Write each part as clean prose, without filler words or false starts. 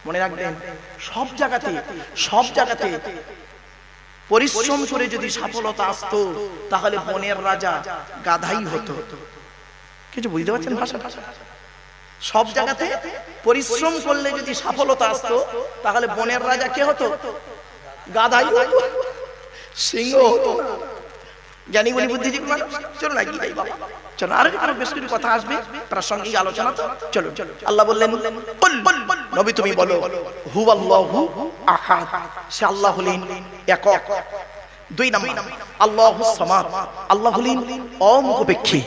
মনে রাখবেন, সব জায়গাতে পরিশ্রম করে যদি সফলতা আসতো তাহলে বনের রাজা গাধাই হতো। কিছু বুঝতে পারছেন ভাষাটা? সব জায়গাতে পরিশ্রম করলে যদি সফলতা আসতো তাহলে বনের রাজা কে হতো? গাধাই হতো, সিংহ হতো না। জ্ঞানী গুণী বুদ্ধিজীবী মানুষ। চলো না কি বাবা, চলো আর বেশ কিছু কথা আসবে প্রাসঙ্গিক আলোচনা। তো চলো। আল্লাহ বললেন, নবী তুমি বলো, হুয়াল্লাহু আহাদ, সে আল্লাহ হলেন একক। 2 নাম্বার, আল্লাহুস সামাদ, আল্লাহ হলেন অমুখপেক্ষী।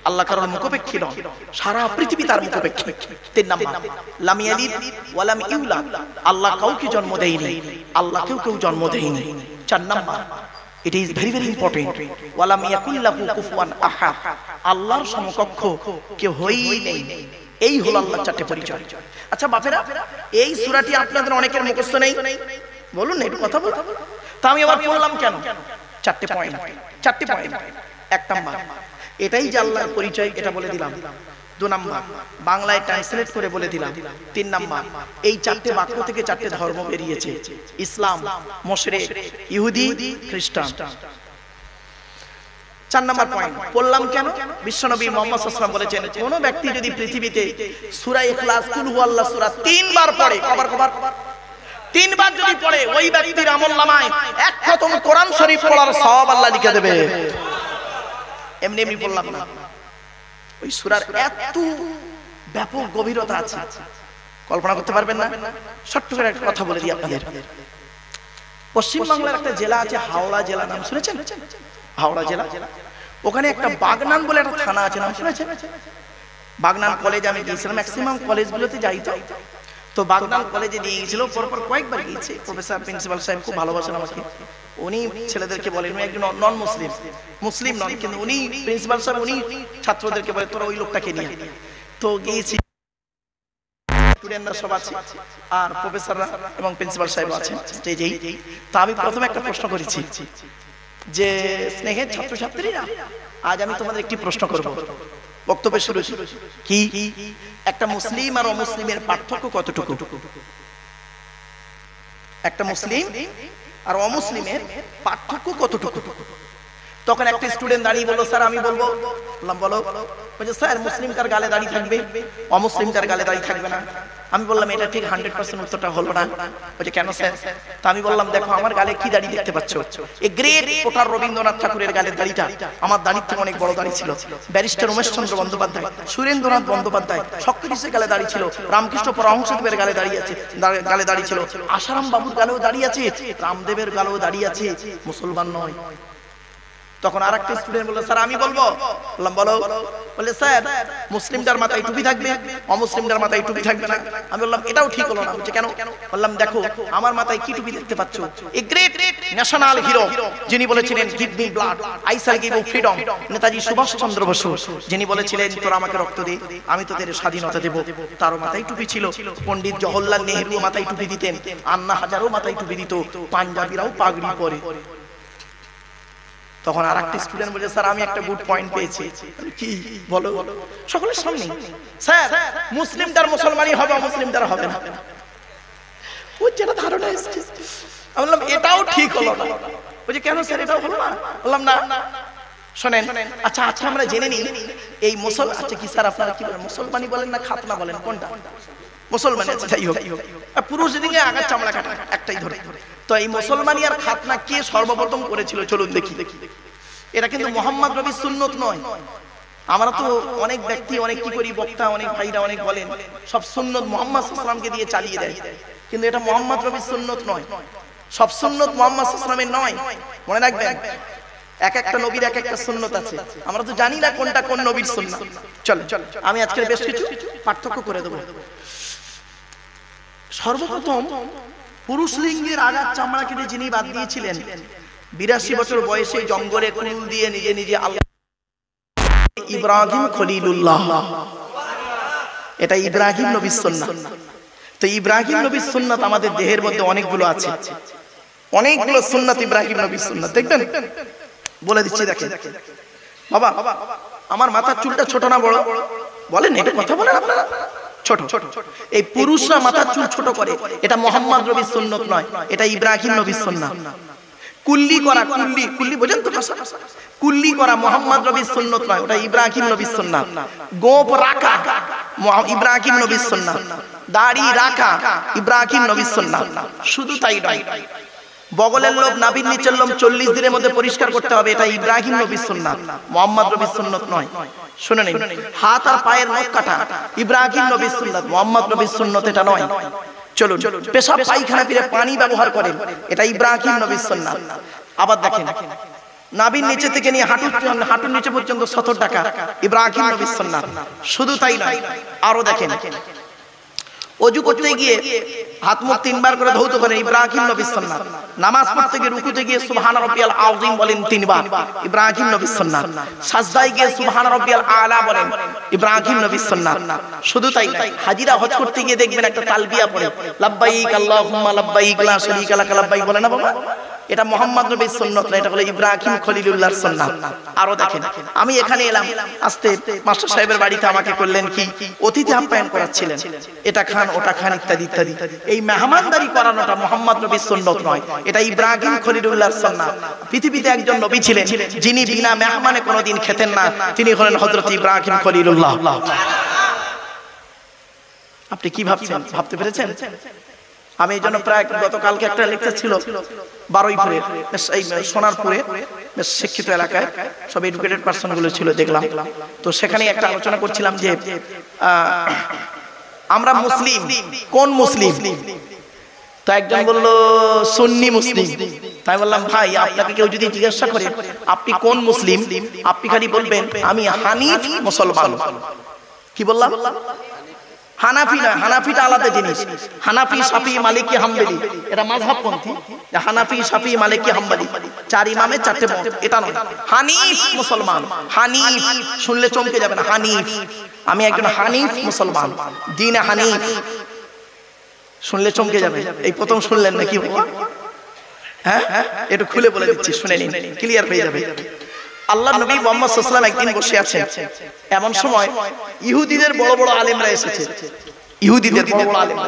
আল্লাহ কারোর মুখপেক্ষী নন, সারা পৃথিবী তার মুখপেক্ষী। 3 নাম্বার, লাম ইয়ালিদ ওয়া লাম ইউলাদ, আল্লাহ কাউকে জন্ম দেয়নি, আল্লাহ কেউ জন্ম দেয়নি। 4 number, it is very very important, ওয়ালাম ইয়াকুল লাহু কুফুয়ান আহাদ, আল্লাহর সমকক্ষ কেউ হয়ই নেই। এই হলো আল্লাহর 4টে পরিচয়। আচ্ছা বাপেরা, এই সূরাটি আপনাদের অনেকের মুখস্থ নেই, বলুন না একটু কথা বলুন। তা আমি আবার বললাম কেন? 4টে পয়েন্ট। 1 নাম্বার, এটাই যে আল্লাহর পরিচয়, এটা বলে দিলাম। 2 নাম্বার, বাংলায় ট্রান্সলেট করে বলে দিলাম। 3 নাম্বার, এই 4টে বাক্য থেকে 4টে ধর্ম বেরিয়েছে, ইসলাম, মুশরিক, ইহুদি, খ্রিস্টান। 4 নাম্বার পয়েন্ট বললাম কেন? বিশ্বনবী মুহাম্মদ সাল্লাল্লাহু আলাইহি ওয়াসাল্লাম বলেছেন, কোন ব্যক্তি যদি পৃথিবীতে সূরা ইখলাস, কুল হুয়াল্লাহ সূরা 3 বার পড়ে, কবার 3 বার যদি পড়ে, ওই ব্যক্তির আমলনামায় 1 খতম কোরআন শরীফ পড়ার সওয়াব আল্লাহ লিখে দেবে। এমনি বললাম না, ওই সূরার এত ব্যাপক গভীরতা আছে, কল্পনা করতে পারবেন না। ছোট্ট করে একটা কথা বলে দিই আপনাদের। পশ্চিম বাংলার একটা জেলা আছে, হাওড়া জেলা, নাম শুনেছেন? হাওড়া জেলা, ওখানে একটা বাগনান বলে একটা থানা আছে, নাম শুনেছেন? বাগনান কলেজ আমি গিয়েছিলাম, ম্যাক্সিমাম কলেজগুলোতে যাই। তো বাগনান কলেজে নিয়ে গিয়েছিল, পরপর কয়েকবার গিয়েছি। প্রফেসর, প্রিন্সিপাল সাহেব খুব ভালোবাসেন আমাকে। উনি ছেলেদেরকে বলেন, উনি একজন নন মুসলিম নন, কিন্তু উনি প্রিন্সিপাল সাহেব, উনি ছাত্রদেরকে বলে তোরা ওই লোকটাকে নিয়ে। তো গিয়েছি, স্টুডেন্টরা সব আছে আর প্রফেসররা এবং প্রিন্সিপাল সাহেব আছেন স্টেজেই। তা আমি প্রথমে একটা প্রশ্ন করেছি যে, স্নেহের ছাত্রছাত্রীরা, আজ আমি তোমাদের একটি প্রশ্ন করব। বক্তব্য শুরু কি, একটা মুসলিম আর অমুসলিমের পার্থক্য কতটুকু? একটা মুসলিম আর অমুসলিমের পার্থক্য কতটুকু? তখন একটা স্টুডেন্ট দাঁড়িয়ে বলল, স্যার আমি বলবো। বললাম বলো। বলছে, স্যার মুসলিম তার গালে দাড়ি থাকবে, অমুসলিম তার গালে দাড়ি থাকবে না। আমি বললাম এটা ঠিক 100% উত্তরটা হলো না। বলছে কেন স্যার? তা আমি বললাম, দেখো আমার গালে কি দাড়ি দেখতে পাচ্ছ? এই গ্রেট পোটার রবীন্দ্রনাথ ঠাকুরের গালের দাড়িটা আমার দাড়ির থেকে অনেক বড় দাড়ি ছিল। ব্যারিস্টার উমেশচন্দ্র বন্দ্যোপাধ্যায়, সুরেন্দ্রনাথ বন্দ্যোপাধ্যায়, সক্রেটিসের গালে দাড়ি ছিল, রামকৃষ্ণ পরমহংসদেবের গালে দাড়ি আছে, গালে দাড়ি ছিল, আশারাম বাবুর গালেও দাড়ি আছে, রামদেবের গালেও দাড়ি আছে, মুসলমান নয়। তখন আরেকটা স্টুডেন্ট বলল, স্যার আমি বলবো। বললাম বলো। বলে, স্যার মুসলিমটার মাথায় টুপি থাকবে, অমুসলিমটার মাথায় টুপি থাকবে না। আমি বললাম এটাও ঠিক হলো না। বলছে কেন? বললাম দেখো আমার মাথায় কি টুপি দেখতে পাচ্ছ? এ গ্রেট ন্যাশনাল হিরো যিনি বলেছিলেন give me blood I shall give you freedom, Netaji Subhash Chandra Bose, যিনি বলেছিলেন তোরা আমাকে রক্ত দে আমি তোদের স্বাধীনতা দেব, তারও মাথায় টুপি ছিল। পণ্ডিত জওহরলাল নেহরু মাথায় টুপি দিতেন, আন্না হাজারও মাথায় টুপি দিত, পাঞ্জাবিরাও পাগড়ি পরে। তখন আরেকটা স্টুডেন্ট বলে, স্যার আমি একটা গুড পয়েন্ট পেয়েছি। কি বলো? সকলের সামনে, স্যার মুসলিমটার মুসলমানই হবে, অমুসলিমটার হবে না। ও যেটা ধারণা এসেছে। আমি বললাম এটাও ঠিক হলো না। বলছে কেন স্যার এটাও হলো না? বললাম না শোনেন, আচ্ছা আমরা জেনে নিই এই আচ্ছা কি স্যার আপনারা কি বলেন, মুসলমানি বলেন না খাতনা বলেন, কোনটা? মুসলমানি। আচ্ছা যাই হোক, পুরুষ দিকে আগার চামড়া কাটা একটাই ধরে। তো এই মুসলমানি আর খাতনা কে সর্বপ্রথম করেছিল চলুন দেখি। এটা কিন্তু মুহাম্মদ নবীর সুন্নত নয়। আমরা তো অনেক ব্যক্তি অনেক কি করি, বক্তা অনেক ভাইরা অনেক বলেন সব সুন্নত মুহাম্মদ সাল্লাল্লাহু আলাইহি ওয়াসাল্লামকে দিয়ে চালিয়ে দেয়, কিন্তু এটা মুহাম্মদ নবীর সুন্নত নয়। সব সুন্নত মুহাম্মদ সাল্লাল্লাহু আলাইহি ওয়াসাল্লামের নয়। মনে রাখবেন, এক একটা নবীর এক একটা সুন্নত আছে, আমরা তো জানি না কোনটা কোন নবীর সুন্নাত। চল আমি আজকে বেশ কিছু পার্থক্য করে দেব। সর্বপ্রথম পুরুষ লিঙ্গের আগার চামড়া কেটে যিনি বাদ দিয়েছিলেন, 82 বছর বয়সে জঙ্গলে কুল দিয়ে নিজে নিজে আল্লাহ, ইব্রাহিম খলিলুল্লাহ। এটা ইব্রাহিম নবীর সুন্নাত। তো ইব্রাহিম নবীর সুন্নাত আমাদের দেহের মধ্যে অনেকগুলো আছে, অনেকগুলো সুন্নাত ইব্রাহিম নবীর সুন্নাত। দেখবেন বলে দিচ্ছি, দেখেন বাবা আমার মাথার চুলটা ছোট না বড়? বলেন এটা কথা বলেন আপনারা। ছোট। এই পুরুষরা মাথার চুল ছোট করে, এটা মোহাম্মদ নবীর সুন্নত নয়, এটা ইব্রাহিম নবীর সুন্নাহ। কুল্লি করা, কুল্লি বোঝেন তো ভাষা? কুল্লি করা মোহাম্মদ নবীর সুন্নত নয়, ওটা ইব্রাহিম নবীর সুন্নাহ। গোপ রাখা ইব্রাহিম নবীর সুন্নাহ। দাড়ি রাখা ইব্রাহিম নবীর সুন্নাহ। শুধু তাই নয়, বগলের লোম, নাভির নিচের লোম 40 দিনের মধ্যে পরিষ্কার করতে হবে, এটা ইব্রাহিম নবীর সুন্নাহ, মোহাম্মদ নবীর সুন্নত নয়। শুনে নিন, হাত আর পায়ের নখ কাটা ইব্রাহিম নবীর সুন্নাত, মোহাম্মদ নবীর সুন্নত এটা নয়। চলুন, পেশাব পায়খানা ফিরে পানি ব্যবহার করেন, এটা ইব্রাহিম নবীর সুন্নাত। আবার দেখেন, নাভির নিচে থেকে নিয়ে হাঁটুর নিচে পর্যন্ত 70 টাকা ইব্রাহিম নবীর সুন্নাত। শুধু তাই নয়, আরো দেখেন, ওযু করতে গিয়ে হাত মুখ 3 বার করে ধৌত করেন, ইব্রাহিম নবীর সুন্নাত। নামাজ পড়তে গিয়ে রুকুতে গিয়ে সুবহান রাব্বিয়াল আযীম বলেন 3 বার, ইব্রাহিম নবীর সুন্নাত। সাজদায় গিয়ে সুবহান রাব্বিয়াল আলা বলেন, ইব্রাহিম নবীর সুন্নাত। শুধু তাই নয়, হাজিরা হজ করতে গিয়ে দেখবেন একটা তালবিয়া পড়ে, লাব্বাইক আল্লাহুম্মা লাব্বাইক লা শারীকা লাক লাব্বাইক, বলে না বাবা? এটা মোহাম্মদ নবীর সুন্নাত না, এটা হলো ইব্রাহিম খলিলুল্লাহর সুন্নাত। আরো দেখেন, আমি এখানে এলাম, আস্তে মাস্টার সাহেবের বাড়িতে আমাকে করলেন কি, অতিথি আপ্যায়ন করাচ্ছিলেন, এটা খান ওটা খান ইত্যাদি ইত্যাদি। এই মেহমানদারি করানোটা মোহাম্মদ নবীর সুন্নাত নয়, এটা ইব্রাহিম খলিলুল্লাহর সুন্নাত। পৃথিবীতে একজন নবী ছিলেন যিনি বিনা মেহমানে কোনোদিন খেতেন না, তিনি হলেন হযরত ইব্রাহিম খলিলুল্লাহ। আপনি কি ভাবছেন, ভাবতে পেরেছেন? আমি এই জন্য প্রায় গতকালকে একটা লেকচার ছিল বারুইপুরে, এই সোনারপুরে, বেশ শিক্ষিত এলাকায়, সব এডুকেটেড পারসন গুলো ছিল, দেখলাম। তো সেখানে একটা আলোচনা করছিলাম যে আমরা মুসলিম, কোন মুসলিম? তো একজন বলল সুন্নি মুসলিম। তাই বললাম, ভাই আপনাকে কেউ যদি জিজ্ঞাসা করে আপনি কোন মুসলিম, আপনি খালি বলবেন আমি হানিফ মুসলমান। কি বললাম? হানাফি নয়, হানাফিটা আলাদা জিনিস। হানাফি, শাফি, মালিকি, হাম্বলি, এটা মাযহাবপন্থী। হানাফি, শাফি, মালিকি, হাম্বলি 4 ইমামের 4টে মত, এটা নয়। হানিফ মুসলমান, হানিফ শুনলে চমকে যাবেন, হানিফ, আমি একজন হানিফ মুসলমান, দ্বীন হানিফ শুনলে চমকে যাবে। এই প্রথম শুনলেন নাকি বাবা? হ্যাঁ, একটু খুলে বলে দিচ্ছি, শুনে নিন, ক্লিয়ার হয়ে যাবে। আল্লাহ নবী মুহাম্মদ সাল্লাল্লাহু আলাইহি ওয়াসাল্লাম একদিন বসে আছেন, এমন সময় ইহুদিদের বড় বড় আলেমরা এসেছে, ইহুদিদের বড় বড় আলেম,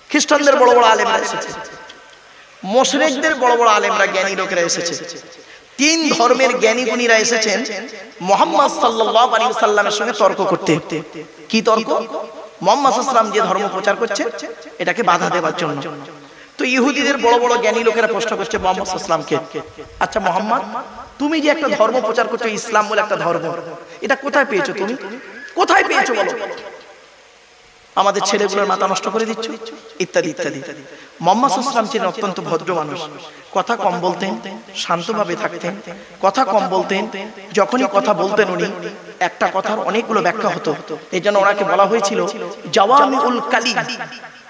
খ্রিস্টানদের বড় বড় আলেমরা এসেছে, মুশরিকদের বড় বড় আলেমরা, জ্ঞানী লোকেরা এসেছে। 3 ধর্মের জ্ঞানী গুণীরা এসেছেন মুহাম্মদ সাল্লাল্লাহু আলাইহি ওয়াসাল্লামের সঙ্গে তর্ক করতে। কি তর্ক? মুহাম্মদ সাল্লাল্লাহু আলাইহি ওয়াসাল্লাম যে ধর্ম প্রচার করছে এটাকে বাধা দেওয়ার জন্য। তো ইহুদিদের বড় বড় জ্ঞানী লোকেরা প্রশ্ন করছে মুহাম্মদ সাল্লাল্লাহু আলাইহি ওয়াসাল্লামকে, আচ্ছা মুহাম্মদ, তুমি যে একটা ধর্ম প্রচার করছো, ইসলাম বলে একটা ধর্ম, এটা কোথায় পেয়েছো? তুমি কোথায় পেয়েছো বলো? আমাদের ছেলেগুলোর মাথা নষ্ট করে দিচ্ছ, ইত্যাদি ইত্যাদি। মুহাম্মদ সাল্লাল্লাহু আলাইহি ওয়াসাল্লাম ছিলেন অত্যন্ত ভদ্র মানুষ, কথা কম বলতেন, শান্তভাবে থাকতেন, কথা কম বলতেন। যখনই কথা বলতেন উনি, একটা কথার অনেকগুলো ব্যাখ্যা হতো। এই জন্য ওনাকে বলা হয়েছিল জাওয়ামিউল কালিম।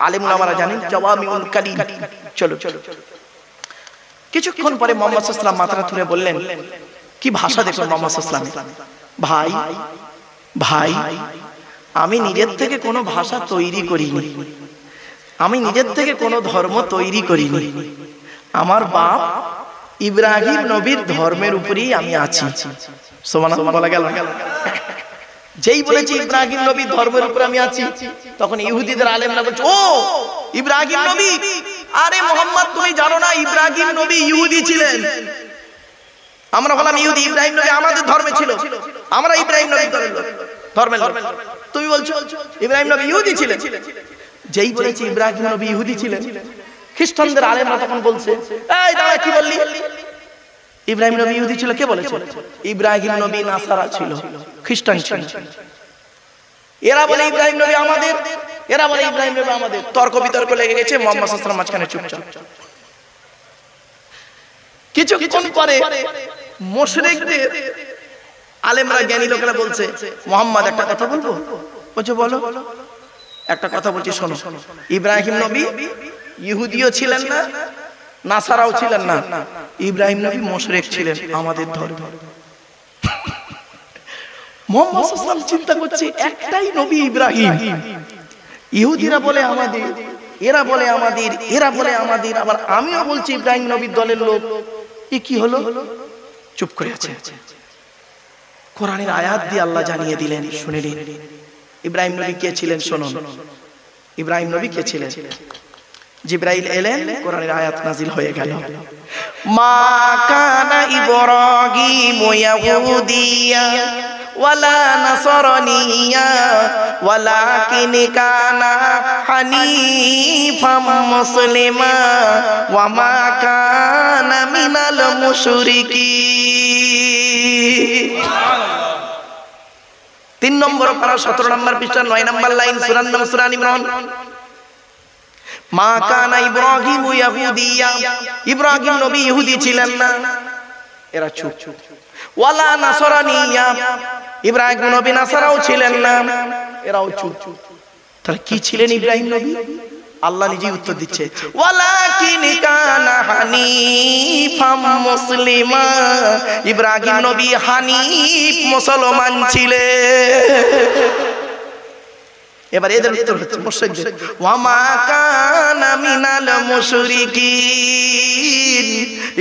আলেম ওলামারা জানেন জাওয়ামিউল কালিম। চলো, কিছুক্ষণ পরে মুহাম্মদ সাল্লাল্লাহু আলাইহি ওয়াসাল্লাম মাথাটা তুলে বললেন, কি ভাষা দেখুন মুহাম্মদ সাল্লাল্লাহু আলাইহি ওয়াসাল্লাম, ভাই ভাই আমি নিজের থেকে কোনো ভাষা তৈরি করিনি, আমি নিজের থেকে কোনো ধর্ম তৈরি করিনি, আমার বাপ ইব্রাহিম নবীর ধর্মের উপরেই আমি আছি। সুবহানাল্লাহ বলা গেল। যেই বলেছি ইব্রাহিম নবীর ধর্মের উপরে আমি আছি, তখন ইহুদিদের আলেমরা বলছে, ও ইব্রাহিম নবী, আরে মুহাম্মদ তুমি জানো না ইব্রাহিম নবী ইহুদি ছিলেন। আমরা বললাম ইহুদি, ইব্রাহিম নবী আমাদের ধর্মে ছিল, আমরা ইব্রাহিম নবীর ধর্মের লোক। তুমি বলছো ইব্রাহিম নবী ইহুদি ছিলেন। যেই বলেছি ইব্রাহিম নবী ইহুদি ছিলেন, খ্রিস্টানদের আলেমরা তখন বলছে, এই দাঁড়া, কি বললি? ইব্রাহিম নবী ইহুদি ছিল, কে বলেছে? ইব্রাহিম নবী নাসারা ছিল, খ্রিস্টান ছিল। এরা বলে ইব্রাহিম নবী আমাদের, এরা বলে ইব্রাহিম নবী আমাদের। তর্ক বিতর্ক লেগে গেছে, মুহাম্মদ সাল্লাল্লাহু আলাইহি ওয়াসাল্লাম মাঝখানে চুপচাপ। কিছুক্ষণ পরে মুশরিকদের আলেমরা, জ্ঞানী লোকেরা বলছে, মুহাম্মদ একটা কথা বলবো? বলছে বলো। একটা কথা বলছি শোনো, ইব্রাহিম নবী ইহুদিও ছিলেন না, নাসারাও ছিলেন না, ইব্রাহিম নবী মুশরিক ছিলেন, আমাদের ধর্ম। মুহাম্মদ সাল্লাল্লাহু আলাইহি ওয়াসাল্লাম চিন্তা করছে, একটাই নবী ইব্রাহিম, ইহুদিরা বলে আমাদের, এরা বলে আমাদের, এরা বলে আমাদের, আবার আমিও বলছি ইব্রাহিম নবীর দলের লোক। এ কি হলো? চুপ করে আছে। কোরআনের আয়াত দিয়ে আল্লাহ জানিয়ে দিলেন, শুনে নিন। ইব্রাহিম নবী কে ছিলেন শুনুন। ইব্রাহিম নবী কে ছিলেন? জিবরাইল এলেন, কোরআনের আয়াত নাজিল হয়ে গেল। মা কানা ইব্রাহিম ইয়াহুদিয়া ওয়ালা নাসরানিয়া ওয়ালাকিন কানা হানিফাম মুসলিমা ওয়া মা কানা মিনাল মুশরিকিন। 3 নম্বর পারা 17 নম্বর পৃষ্ঠা 9 নম্বর লাইন সূরার নাম সূরা ইমরান। মা কানা ইব্রাহিম ইয়াহুদিয়া, ইব্রাহিম নবী ইহুদি ছিলেন না, এরা চুপ। ওয়ালা নাসরানিয়া, ইব্রাহিম নবী নাসারাও ছিলেন না, এরাও চুপ। তাহলে কি ছিলেন ইব্রাহিম নবী? আল্লাহ নিজেই উত্তর দিচ্ছে, ওয়ালাকিন কানা হানিফাম মুসলিমা, ইব্রাহিম নবী হানিফ মুসলমান ছিলেন। এবার এদের উত্তর হচ্ছে মুশরিকদের, ওয়া মা কানা মিনাল মুশরিকিন,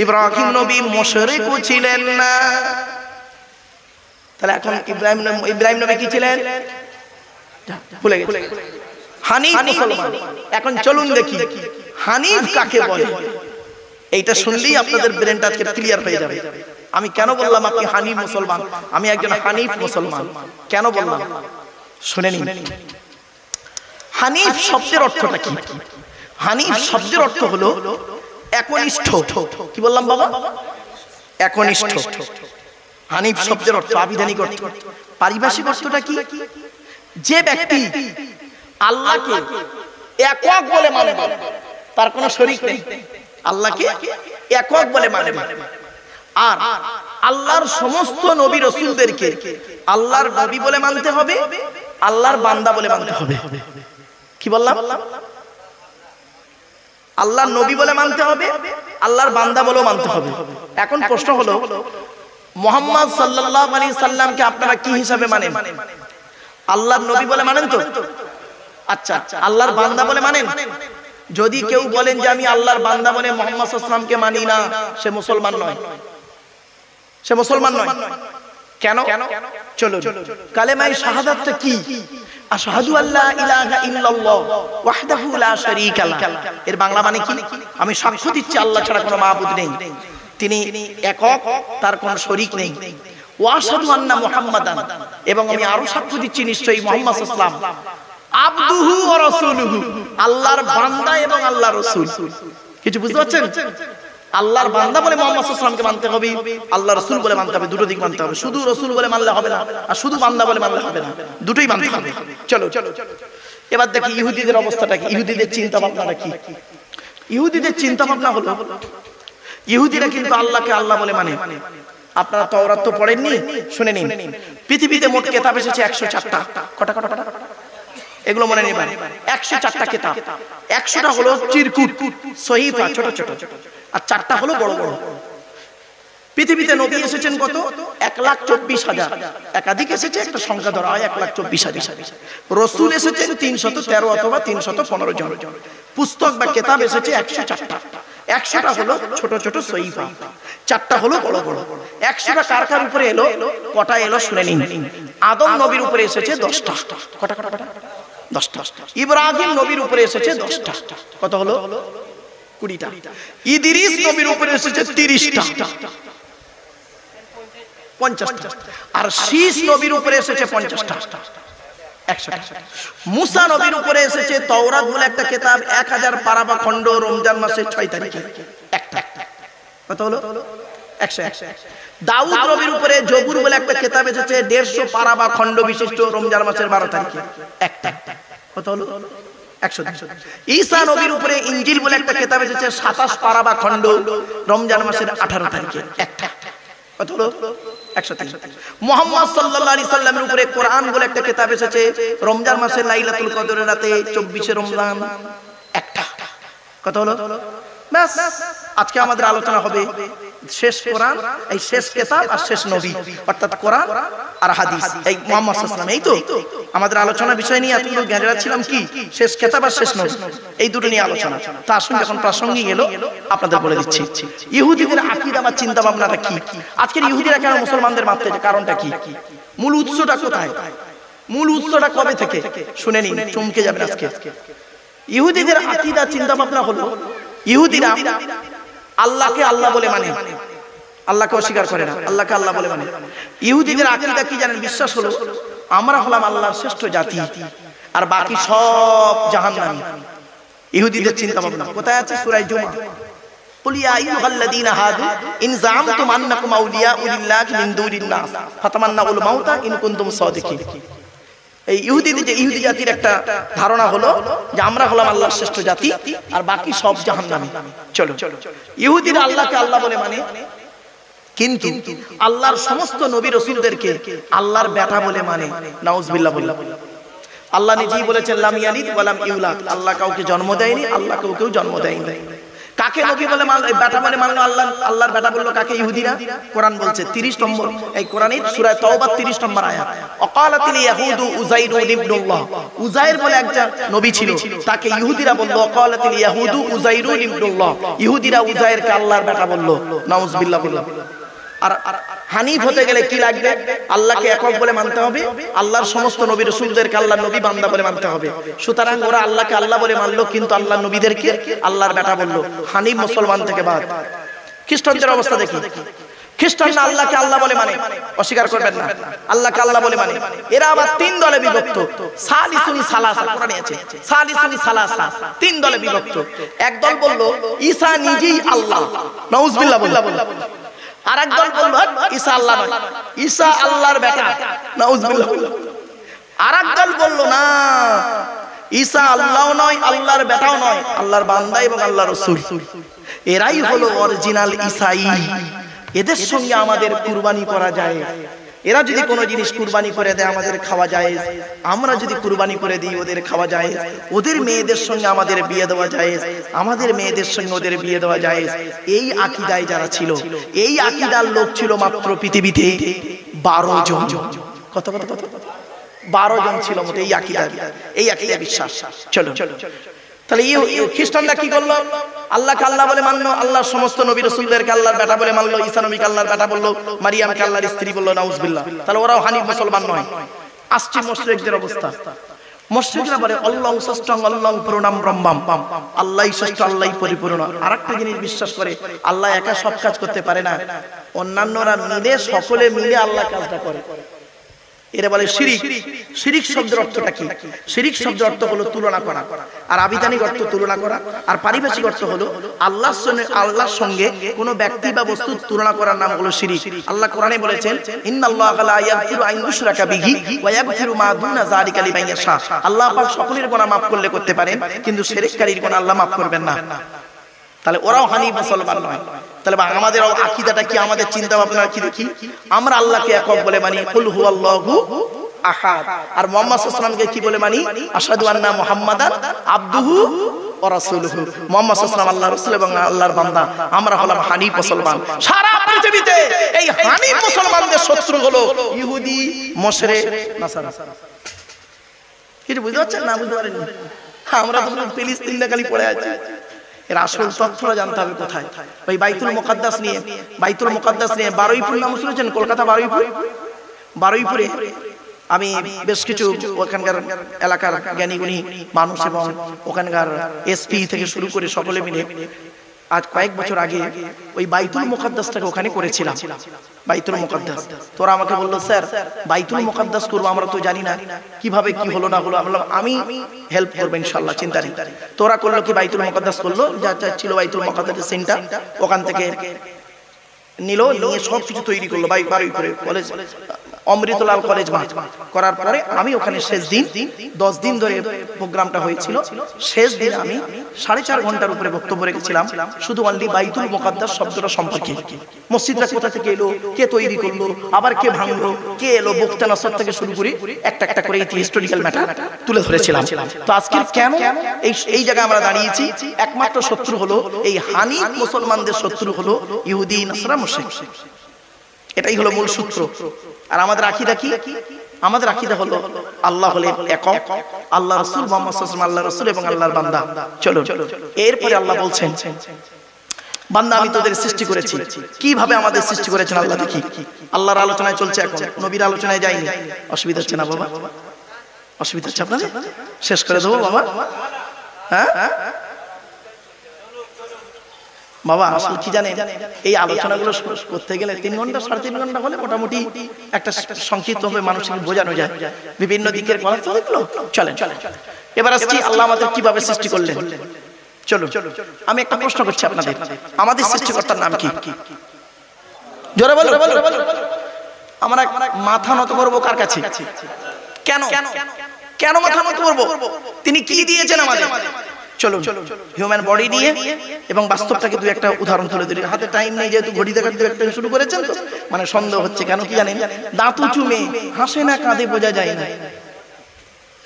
ইব্রাহিম নবী মুশরিকও ছিলেন না। তাহলে এখন ইব্রাহিম নবী কি ছিলেন? ভুলে গেছি, হানিফ মুসলমান। এখন চলুন দেখি হানিফ কাকে বলে। এইটা শুনলেই আপনাদের ব্রেনটা আজকে ক্লিয়ার হয়ে যাবে। আমি কেন বললাম আপনি হানিফ মুসলমান, আমি একজন হানিফ মুসলমান কেন বললাম শুনে নিন। হানিফ শব্দের অর্থটা কি? হানিফ শব্দের অর্থ হলো একনিষ্ঠ। কি বললাম বাবা? একনিষ্ঠ। হানিফ শব্দের অর্থ আবিধানিক অর্থ। পারিভাষিক অর্থটা কি? যে ব্যক্তি আল্লাহকে একক বলে মানবে, তার কোনো শরীক নেই, আল্লাহকে একক বলে মানবে, আর আল্লাহর সমস্ত নবী রাসূলদেরকে আল্লাহর নবী বলে মানতে হবে, আল্লাহর বান্দা বলে মানতে হবে। কি বললাম? আল্লাহর নবী বলে মানতে হবে, আল্লাহর বান্দা বলেও মানতে হবে। এখন প্রশ্ন হলো, মুহাম্মদ সাল্লাল্লাহু আলাইহি সাল্লামকে আপনারা কি হিসাবে মানেন? আল্লাহর নবী বলে মানেন তো? আচ্ছা, আল্লাহর বান্দা বলে মানেন? যদি কেউ বলেন যে আমি আল্লাহর বান্দা বলে মুহাম্মদ সাল্লাল্লাহু আলাইহি সাল্লামকে মানি না, সে মুসলমান নয়। সে মুসলমান নয়। কেন? চলো, কালেমায়ে শাহাদাতটা কি? আশহাদু আল্লা ইলাহা ইল্লাল্লাহ ওয়াহদাহু লা শারীকা লাহ। এর বাংলা মানে কি? আমি সাক্ষ্য দিচ্ছি আল্লাহ ছাড়া কোনো মাবুদ নেই, তিনি একক, তার কোনো শরীক নেই। ওয়া আশহাদু আন্না মুহাম্মাদান, এবং আমি আরো সাক্ষ্য দিচ্ছি নিশ্চয়ই মুহাম্মদ সাল্লাল্লাহু আলাইহি ওয়াসাল্লাম আবদুহু ওয়া রাসূলুহু, আল্লাহর বান্দা এবং আল্লাহর রাসূল। কিছু বুঝতে পারছেন? আল্লাহর বান্দা বলে মুহাম্মদ সাল্লাল্লাহু আলাইহি ওয়াসাল্লামকে মানতে হবে, আল্লাহর রাসূল বলে মানতে হবে, দুটো দিক মানতে হবে। শুধু রাসূল বলে মানলে হবে না, আর শুধু বান্দা বলে মানলে হবে না, দুটোই মানতে হবে। চলো এবার দেখি ইহুদিদের অবস্থাটা কি, ইহুদিদের চিন্তা ভাবনাটা কি। ইহুদিদের চিন্তা ভাবনা হলো, ইহুদিরা কিন্তু আল্লাহকে আল্লাহ বলে মানে। আপনারা তাওরাত তো পড়েননি, শুনে নিন। পৃথিবীতে মোট কিতাব এসেছে 104টা। কটা? এগুলো মনে নেবেন, 104টা কিতাব। 100টা হলো চিরকুট, সহিফা, ছোট ছোট, আর 4টা হলো বড় বড়। পৃথিবীতে নবী এসেছেন কত? 1,24,000। একাধিক এসেছে, একটা সংখ্যা ধরা হয় 1,24,000। রাসূল এসেছেন 313 অথবা 315 জন। পুস্তক বা কিতাব এসেছে 104টা। 100টা হলো ছোট ছোট সহিফা, 4টা হলো বড় বড়। 100টা কার কার উপরে এলো? কটা এলো শুনে নিন। আদম নবীর উপরে এসেছে 10টা। কটা? 10টা। ইব্রাহিম নবীর উপরে এসেছে 10টা। কত হলো? 20টা। ইদ্রিস নবীর উপরে এসেছে 30টা, 50টা। আর শীস নবীর উপরে এসেছে 50টা, 100টা। মুসা নবীর উপরে এসেছে তাওরাত বলে একটা কিতাব, 1000 পারা বা খণ্ড, রমজান মাসের 6 তারিখে একটা। কত হলো? 100। দাউদ নবীর উপরে জবুর বলে একটা কিতাব এসেছে, 150 পারা বা খণ্ড বিশিষ্ট, রমজান মাসের 12 তারিখে একটা। কত হলো? 100। ঈসা নবীর উপরে ইনজিল বলে একটা কিতাব এসেছে, 27 পারা বা খণ্ড, রমজান মাসের 18 তারিখে একটা। কত হলো? 103। মুহাম্মদ সাল্লাল্লাহু আলাইহি সাল্লামের উপরে কোরআন বলে একটা কিতাব এসেছে, রমজান মাসের লাইলাতুল কদরের রাতে 24 রমজান একটা। কত হলো? ব্যাস, আজকে আমাদের আলোচনা হবে শেষ কোরআন, এই শেষ কিতাব আর শেষ নবী, অর্থাৎ কোরআন আর হাদিস, এই মুহাম্মদ সাল্লাল্লাহু আলাইহি ওয়াসাল্লাম। এই তো আমাদের আলোচনা বিষয় নিয়ে এতগুলো জ্ঞানীরা ছিলাম কি, শেষ কিতাব আর শেষ নবী, এই দুটো নিয়ে আলোচনা। তা আসুন যখন প্রাসঙ্গিক এলো আপনাদের বলে দিচ্ছি ইহুদিদের আকীদা বা চিন্তা ভাবনাটা কি। আজকের ইহুদিরা কেন মুসলমানদের মারতে যায়, কারণটা কি, মূল উৎসটা কোথায়? মূল উৎসটা কবে থেকে শুনে নিন, চমকে যাবেন আজকে। ইহুদিদের আকীদা চিন্তা ভাবনা হলো, ইহুদিরা আল্লাহকে আল্লাহ বলে মানে, আল্লাহকে অস্বীকার করে না, আল্লাহকে আল্লাহ বলে মানে। ইহুদিদের আকীদা কি জানেন? বিশ্বাস হলো আমরা হলাম আল্লাহর শ্রেষ্ঠ জাতি আর বাকি সব জাহান্নামী। ইহুদিদের চিন্তা ভাবনা কোথায় আছে? সূরা জুমা, কুল ইয়া আইয়ুহাল্লাযীনা হাদু ইন যাআমতুম আন্নাকুম আউলিয়াউ লিল্লাহি মিন দুনিন নাস ফাতামান্নাউল মাউতা ইন কুনতুম সাদিকিন। এই ইহুদিদের, যে ইহুদি জাতির একটা ধারণা হলো যে আমরা হলাম আল্লাহর শ্রেষ্ঠ জাতি আর বাকি সব জাহান্নামী। চলো, ইহুদিরা আল্লাহকে আল্লাহ বলে মানে, কিন্তু আল্লাহর সমস্ত নবী রাসূলদেরকে আল্লাহর বেটা বলে মানে। নাউজুবিল্লাহ বলে। আল্লাহ নিজেই বলেছেন লাম ইয়ালিদ ওয়া লাম ইউলাদ, আল্লাহ কাউকে জন্ম দেয়নি, আল্লাহ কাউকেও জন্ম দেয়নি। কাকে নবী বলে মানলো, বেটা বলে মানলো? আল্লাহ, আল্লাহর বেটা বললো কাকে? ইহুদিরা। কোরআন বলছে 30 নম্বর এই কোরআনের সূরা তাওবা 30 নম্বর আয়াত, ওয়াকালাতিল ইয়াহুদু উযাইরু ইবনুল্লাহ, উযাইর বলে একজন নবী ছিল, তাকে ইহুদিরা বলল ওয়াকালাতিল ইয়াহুদু উযাইরু ইবনুল্লাহ, ইহুদিরা উযাইরকে আল্লাহর বেটা বলল। নাউজুবিল্লাহ বলল। আর হানিফ হতে গেলে কি লাগবে? আল্লাহকে একক বলে মানতে হবে, আল্লাহর সমস্ত নবী রাসূলদেরকে আল্লাহর নবী বান্দা বলে মানতে হবে। সুতরাং ওরা আল্লাহকে আল্লাহ বলে মানলো, কিন্তু আল্লাহর নবীদেরকে আল্লাহর বেটা বলল। হানিফ মুসলমান থেকে বাদ। খ্রিস্টানদের অবস্থা দেখি, খ্রিস্টানরা আল্লাহকে আল্লাহ বলে মানে, অস্বীকার করবেন না, আল্লাহকে আল্লাহ বলে মানে। এরা আবার 3 দলে বিভক্ত, সালিসুনি সালাসা, কোরআনে আছে সালিসুনি সালাসা, 3 দলে বিভক্ত। এক দল বলল ঈসা নিজেই আল্লাহ, নাউজুবিল্লাহ বলল। আর একদল বলল ঈসা আল্লাহ নয়, ঈসা আল্লাহর বেটা, নাউজুবিল্লাহ। আর একদল বলল না, ঈসা আল্লাহও নয়, আল্লাহর বেটাও নয়, আল্লাহর বান্দা এবং আল্লাহর রাসূল। এরাই হলো অরিজিনাল ঈসাই। এদের সঙ্গে আমাদের কুরবানি করা যায়। এরা যদি কোনো জিনিস কুরবানি করে দেয় আমাদের খাওয়া যায়, আমরা যদি কুরবানি করে দিই ওদের খাওয়া যায়। ওদের মেয়েদের সঙ্গে আমাদের বিয়ে দেওয়া যায়, আমাদের মেয়েদের সঙ্গে ওদের বিয়ে দেওয়া যায়। এই আকীদায় যারা ছিল, এই আকীদার লোক ছিল মাত্র পৃথিবীতে 12 জন। কত কত কত 12 জন ছিল মোট এই আকীদা বিশ্বাস। চলো, তাহলে খ্রিস্টানরা কি করলো? আল্লাহকে আল্লাহ বলে মানলো, আল্লাহর সমস্ত নবী রাসূলদেরকে আল্লাহর বেটা বলে মানলো, ঈসা নবীকে আল্লাহর বেটা বললো, মারিয়ামকে আল্লাহর স্ত্রী বললো। নাউজুবিল্লাহ। তাহলে ওরাও হানিফ মুসলমান নয়। আসছে মুশরিকদের অবস্থা। মুশরিকরা বলে আল্লাহু সাষ্টাং, আল্লাহু পূর্ণাম ব্রহ্মাম, আল্লাহই শ্রেষ্ঠ, আল্লাহই পরিপূর্ণ। আরেকটা জিনিস বিশ্বাস করে আল্লাহ একা সব কাজ করতে পারে না, অন্যান্যরা মিলে, সকলে মিলে আল্লাহ কাজটা করে। এরা বলে শিরিক। শিরিক শব্দের অর্থটা কি? শিরিক শব্দের অর্থ হলো তুলনা করা, আর আবিধানিক অর্থ তুলনা করা, আর পারিভাষিক অর্থ হলো আল্লাহর সঙ্গে কোনো ব্যক্তি বা বস্তুর তুলনা করার নাম হলো শিরিক। আল্লাহ কোরআনে বলেছেন ইন্নাল্লাহা লা ইয়াগফিরু আন ইউশরাকা বিহি ওয়া ইয়াগফিরু মা দুনা যালিকা লিমান ইয়াশা। আল্লাহ পাক সকলের গুনাহ মাফ করলে করতে পারেন, কিন্তু শিরককারীর গুনাহ আল্লাহ মাফ করবেন না। তাহলে ওরাও হানিফ মুসলমান নয়। তাহলে আমাদের আকীদাটা কি, আমাদের চিন্তা ভাবনা কি দেখি? আমরা আল্লাহকে একক বলে মানি, কুল হুয়াল্লাহু আহাদ। আর মুহাম্মদ সাল্লাল্লাহু আলাইহি ওয়াসাল্লামকে কি বলে মানি? আশহাদু আন্না মুহাম্মাদান আবদুহু ওয়া রাসূলুহু। মুহাম্মদ সাল্লাল্লাহু আলাইহি ওয়াসাল্লাম আল্লাহর রাসূল এবং আল্লাহর বান্দা। আমরা হলাম হানিফ মুসলমান। সারা পৃথিবীতে এই হানিফ মুসলমানদের শত্রু হলো ইহুদি, মুশরিক, নাসারা। কি বুঝতে পারছেন না? বুঝতে পারেন? আমরা তো ফিলিস্তিনে খালি পড়ে আছি। এর আসল তথ্যটা জানতে হবে কোথায়। ভাই বাইতুল মুকাদ্দাস নিয়ে 12ই নাম শুনেছেন? কলকাতা 12ইপুরে আমি বেশ কিছু ওখানকার এলাকার জ্ঞানীগুণী মানুষ এবং ওখানকার এসপি থেকে শুরু করে সকলে মিলে আজ কয়েক বছর আগে ওই বাইতুল মুকাদ্দাসটাকে ওখানে করেছিলাম। বাইতুল মুকাদ্দাস, তোরা আমাকে বললো স্যার বাইতুল মুকাদ্দাস করবো, আমরা তো জানি না কিভাবে কি হলো না হলো। আমি হেল্প করবো ইনশাআল্লাহ, চিন্তা নেই। তোরা করলো কি বাইতুল মুকাদ্দাস করলো, যা ছিল বাইতুল মুকাদ্দাসের সেন্টার, ওখান থেকে নিয়ে সব কিছু তৈরি করলো। 12ইপুরে কলেজ, অমৃতলাল কলেজ মাঠ করার পরে আমি ওখানে শেষ দিন 10 দিন ধরে প্রোগ্রামটা হয়েছিল। শেষ দিন আমি 4.5 ঘন্টার উপরে বক্তব্য রেখেছিলাম শুধু অনলি বাইতুল মুকাদ্দাস শব্দটা সম্পর্কে। মসজিদটা কোথা থেকে এলো, কে তৈরি করলো, আবার কে ভাঙলো, কে এলো, বক্তা নাসর থেকে শুরু করে একটা একটা করে হিস্টোরিক্যাল ম্যাটার তুলে ধরেছিলাম। তো আজকে কেন এই জায়গায় আমরা দাঁড়িয়েছি? একমাত্র শত্রু হলো এই হানিফ মুসলমানদের শত্রু হলো ইহুদি, নাসারা, মুশরিক। এটাই হলো মূল সূত্র। আর আমাদের আকীদা কি? আমাদের আকীদা হলো আল্লাহ হলেন একক, আল্লাহ রাসূল মুহাম্মদ সাল্লাল্লাহু আলাইহি ওয়াসাল্লাম আল্লাহর রাসূল এবং আল্লাহর বান্দা। চলো, এরপরে আল্লাহ বলছেন বান্দা আমি তোদের সৃষ্টি করেছি। কিভাবে আমাদের সৃষ্টি করেছেন আল্লাহ দেখি। আল্লাহর আলোচনায় চলছে এখন, নবীর আলোচনায় যায়নি। অসুবিধা হচ্ছে না বাবা? অসুবিধা হচ্ছে আপনাদের? শেষ করে দেবো বাবা? হ্যাঁ বাবা, আসলে কি জানেন, এই আলোচনাগুলো করতে গেলে 3 ঘন্টা 3.5 ঘন্টা হলে মোটামুটি একটা সংক্ষিপ্ত ভাবে মানুষকে বোঝানো যায় বিভিন্ন দিকের কথা। তো দেখলো, চলেন এবার আসছি আল্লাহ আমাদের কিভাবে সৃষ্টি করলেন। চলো আমি একটা প্রশ্ন করছি আপনাদের, আমাদের সৃষ্টিকর্তার নাম কি? জোরে বলো। আমরা মাথা নত করবো কার কাছে? কেন কেন মাথা নত করবো? তিনি কি দিয়েছেন আমাদের? চলো হিউম্যান বডি নিয়ে এবং বাস্তবটাকে দুই একটা উদাহরণ তুলে দিই। হাতে টাইম নেই, যেহেতু ঘড়ি দেখার দুই একটা শুরু করেছেন তো মানে সন্দেহ হচ্ছে। কেন কি জানেন, দাঁতু চুমে হাসে না কাঁদে বোঝা যায় না।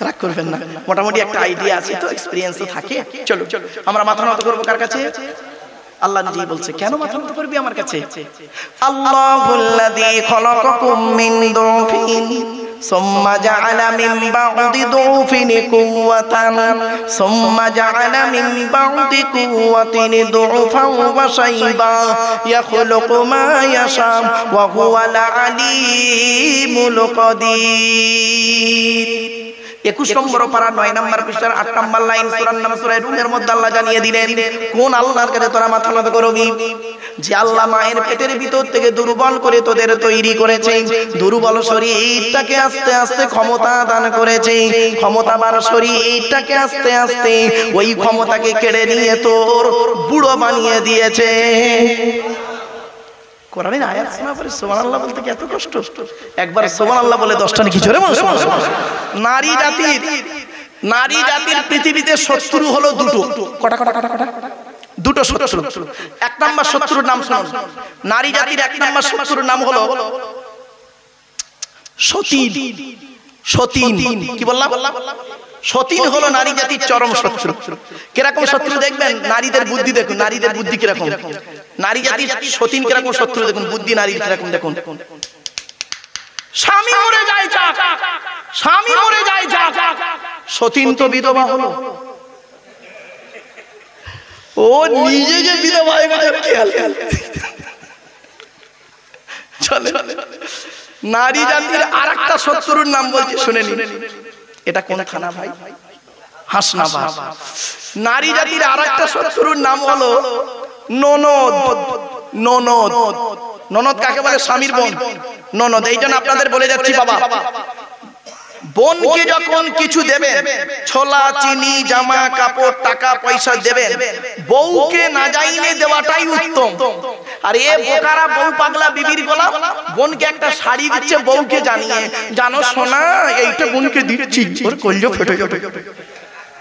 রাগ করবেন না, মোটামুটি একটা আইডিয়া আছে তো, এক্সপেরিয়েন্স তো থাকে। চলো আমরা মাথা নত করবো কার কাছে? আল্লাহ নিজেই বলছে। কেন মাথা নত করবি আমার কাছে? আল্লাহুল্লাযী খালাকাকুম মিন দুফিন সুম্মা জাআলা মিন বা'দি দুফিন কুওয়াতান সুম্মা জাআলা মিন বা'দি কুওয়াতিন দুফান ওয়া শাইবা ইয়াখলুকু মা ইয়াশা ওয়া হুয়াল আলীমুল কাদির। 21 নম্বর পারা 9 নম্বর পৃষ্ঠার 8 নম্বর লাইন, সূরার নাম সূরা রুমের মধ্যে আল্লাহ জানিয়ে দিলেন কোন আল্লাহর কাছে তোরা মাথা নত করবি? যে আল্লাহ মায়ের পেটের ভিতর থেকে দুর্বল করে তোদের তৈরি করেছে, দুর্বল শরীরটাকে আস্তে আস্তে ক্ষমতা দান করেছে, ক্ষমতাবান শরীরটাকে আস্তে আস্তে ওই ক্ষমতাকে কেড়ে নিয়ে তোর বুড়ো বানিয়ে দিয়েছে। কোরআনের আয়াত শোনা পরে সুবহানাল্লাহ বলতে কি এত কষ্ট? একবার সুবহানাল্লাহ বলে 10টা নাকি জোরে বলো সুবহানাল্লাহ। নারী জাতির পৃথিবীতে শত্রু হলো দুটো। কটা? দুটো শত্রু। 1 নাম্বার শত্রুর নাম শুনুন। নারী জাতির 1 নাম্বার শত্রুর নাম হলো সতীন। কি বললাম? সতীন হলো নারী জাতির চরম শত্রু। কিরকম শত্রু দেখবেন, নারীদের বুদ্ধি দেখুন, নারীদের বুদ্ধি কিরকম। নারী জাতির সতীন কিরকম শত্রু দেখুন, বুদ্ধি নারীর কিরকম দেখুন। স্বামী মরে যায় যাক, সতীন তো বিধবা হলো, ও নিজে যে বিধবা হয়ে গেছে খেয়াল। চলে নারী জাতির আরেকটা শত্রুর নাম বলছি, শুনে নিন। এটা কোন থানা ভাই? হাসনাবাদ। নারী জাতির আরেকটা শত্রুর নাম হলো ননদ। ননদ কাকে বলে? স্বামীর বোন ননদ। এই জন্য আপনাদের বলে যাচ্ছি বাবা, বোনকে যখন কিছু দেবেন, ছোলা চিনি জামা কাপড় টাকা পয়সা দেবেন, বউকে না যাইনে দেওয়াটাই উত্তম। আর এ বোকারা বউ পাগলা বিবির গোলা, বোনকে একটা শাড়ি দিচ্ছে বউকে জানিয়ে, জানো সোনা এইটা বোনকে দিচ্ছি, ওর কলিজা ফেটে যাবে।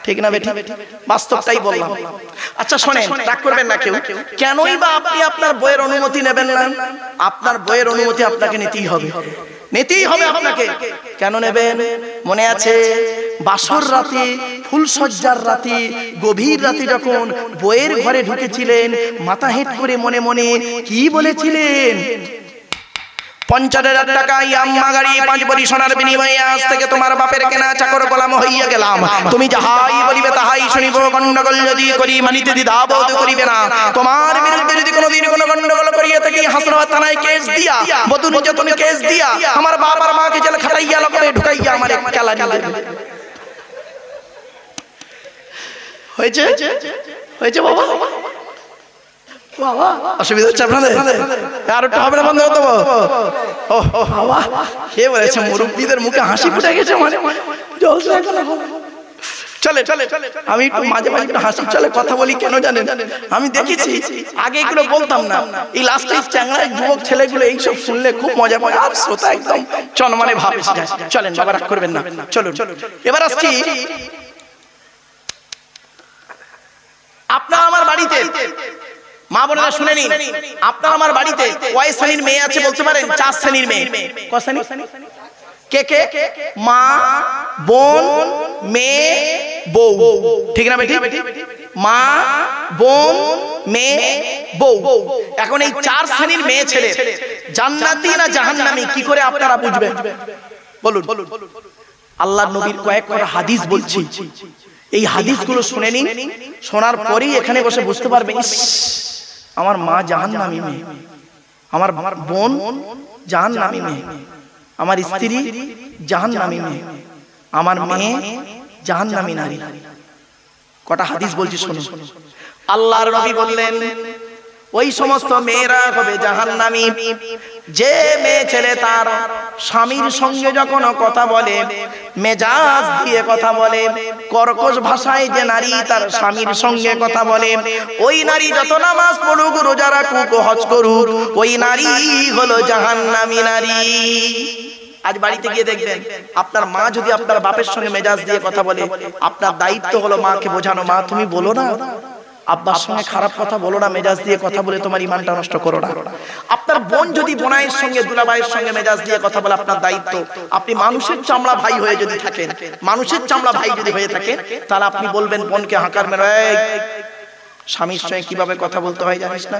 ঠিক না বেটি? বাস্তবটাই বললাম। আচ্ছা শোনেন, রাগ করবেন না কেউ। কেনই বা আপনি আপনার বইয়ের অনুমতি নেবেন না? আপনার বইয়ের অনুমতি আপনাকে নিতেই হবে আপনাকে। কেন নেবেন? মনে আছে বাসর রাতে, ফুলসজ্জার রাতে, গভীর রাতে যখন বইয়ের ঘরে ঢুকেছিলেন, মাথা হেঁট করে মনে মনে কি বলেছিলেন? 50,000 টাকা ইয়াম্মা গাড়ি 5 ভরি সোনার বিনিময়ে আজ থেকে তোমার বাপের কেনা চাকর গোলাম হইয়া গেলাম। তুমি যাহাই বলিবে তাহাই শুনিব। গন্ডগোল যদি করি মানিতে দ্বিধাবোধ করিবে না। তোমার বিরুদ্ধে যদি কোনোদিন কোনো গন্ডগোল করিয়া থাকি, হাসনাবাদ থানায় কেস দিয়া, বধূ নির্যাতন কেস দিয়া, আমার বাপ আর মাকে জেল খাটাইয়া লকবে ঢুকাইয়া আমার খেলা দিবে। হয়েছে বাবা? অসুবিধা হচ্ছে আপনাদের? আর একটু হবে না, বন্ধ করে দেবো? কে বলেছে মুরব্বীদের মুখে হাসি ফুটে গেছে? চলে আমি একটু মাঝে মাঝে একটু হাসি চলে কথা বলি। কেন জানেন? আমি দেখেছি আগে এগুলো বলতাম না, এই লাস্টে চ্যাংড়া যুবক ছেলেগুলো এইসব শুনলে খুব মজা পায়, আর শ্রোতা একদম চনমানে ভাব এসে যায়। চলেন বাবা, রাগ করবেন না, চলুন। এবার আসছি, আপনার আমার বাড়িতে মা বোনেরা শুনে নিন, আপনার আমার বাড়িতে কয় শ্রেণীর মেয়ে আছে বলতে পারেন? 4 শ্রেণীর মেয়ে। কয় শ্রেণী? কে? মা, বোন, মেয়ে, বউ। ঠিক না বেটি? মা, বোন, মেয়ে, বউ। এখন এই 4 শ্রেণীর মেয়ে ছেলে জান্নাতি না জাহান্নামী কি করে আপনারা বুঝবেন? বলুন। আল্লাহর নবীর কয়েকটা হাদিস বলছি, এই হাদিসগুলো শুনে নিন। শোনার পরেই এখানে বসে বুঝতে পারবেন, আমার মা জাহান্নামী মেয়ে, আমার বোন জাহান্নামী মেয়ে, আমার স্ত্রী জাহান্নামী মেয়ে, আমার মেয়ে জাহান্নামী নারী। কটা হাদিস বলছি শুনুন। আল্লাহর নবী বললেন ওই সমস্ত মেয়েরা হবে জাহান্নামী যে মেয়ে ছেলে তার স্বামীর সঙ্গে যখন কথা বলে মেজাজ দিয়ে কথা বলে, কর্কশ ভাষায় যে নারী তার স্বামীর সঙ্গে কথা বলে, ওই নারী যত নামাজ পড়ুক, রোজা রাখুক, হজ করুক, ওই নারী হলো জাহান্নামী নারী। আজ বাড়িতে গিয়ে দেখবেন আপনার মা যদি আপনার বাপের সঙ্গে মেজাজ দিয়ে কথা বলে, আপনার দায়িত্ব হলো মাকে বোঝানো, মা তুমি বলো না, আব্বার সঙ্গে খারাপ কথা বলো না, মেজাজ দিয়ে কথা বলে তোমার ইমানটা নষ্ট করো না। আপনার বোন যদি বোনাইয়ের সঙ্গে দুলাভাইয়ের সঙ্গে মেজাজ দিয়ে কথা বলে, আপনার দায়িত্ব, আপনি মানুষের চামড়া ভাই হয়ে যদি থাকেন, মানুষের চামড়া ভাই যদি হয়ে থাকেন, তাহলে আপনি বলবেন বোনকে হাঁকার মেরে, স্বামীর সঙ্গে কিভাবে কথা বলতে হয় জানিস না?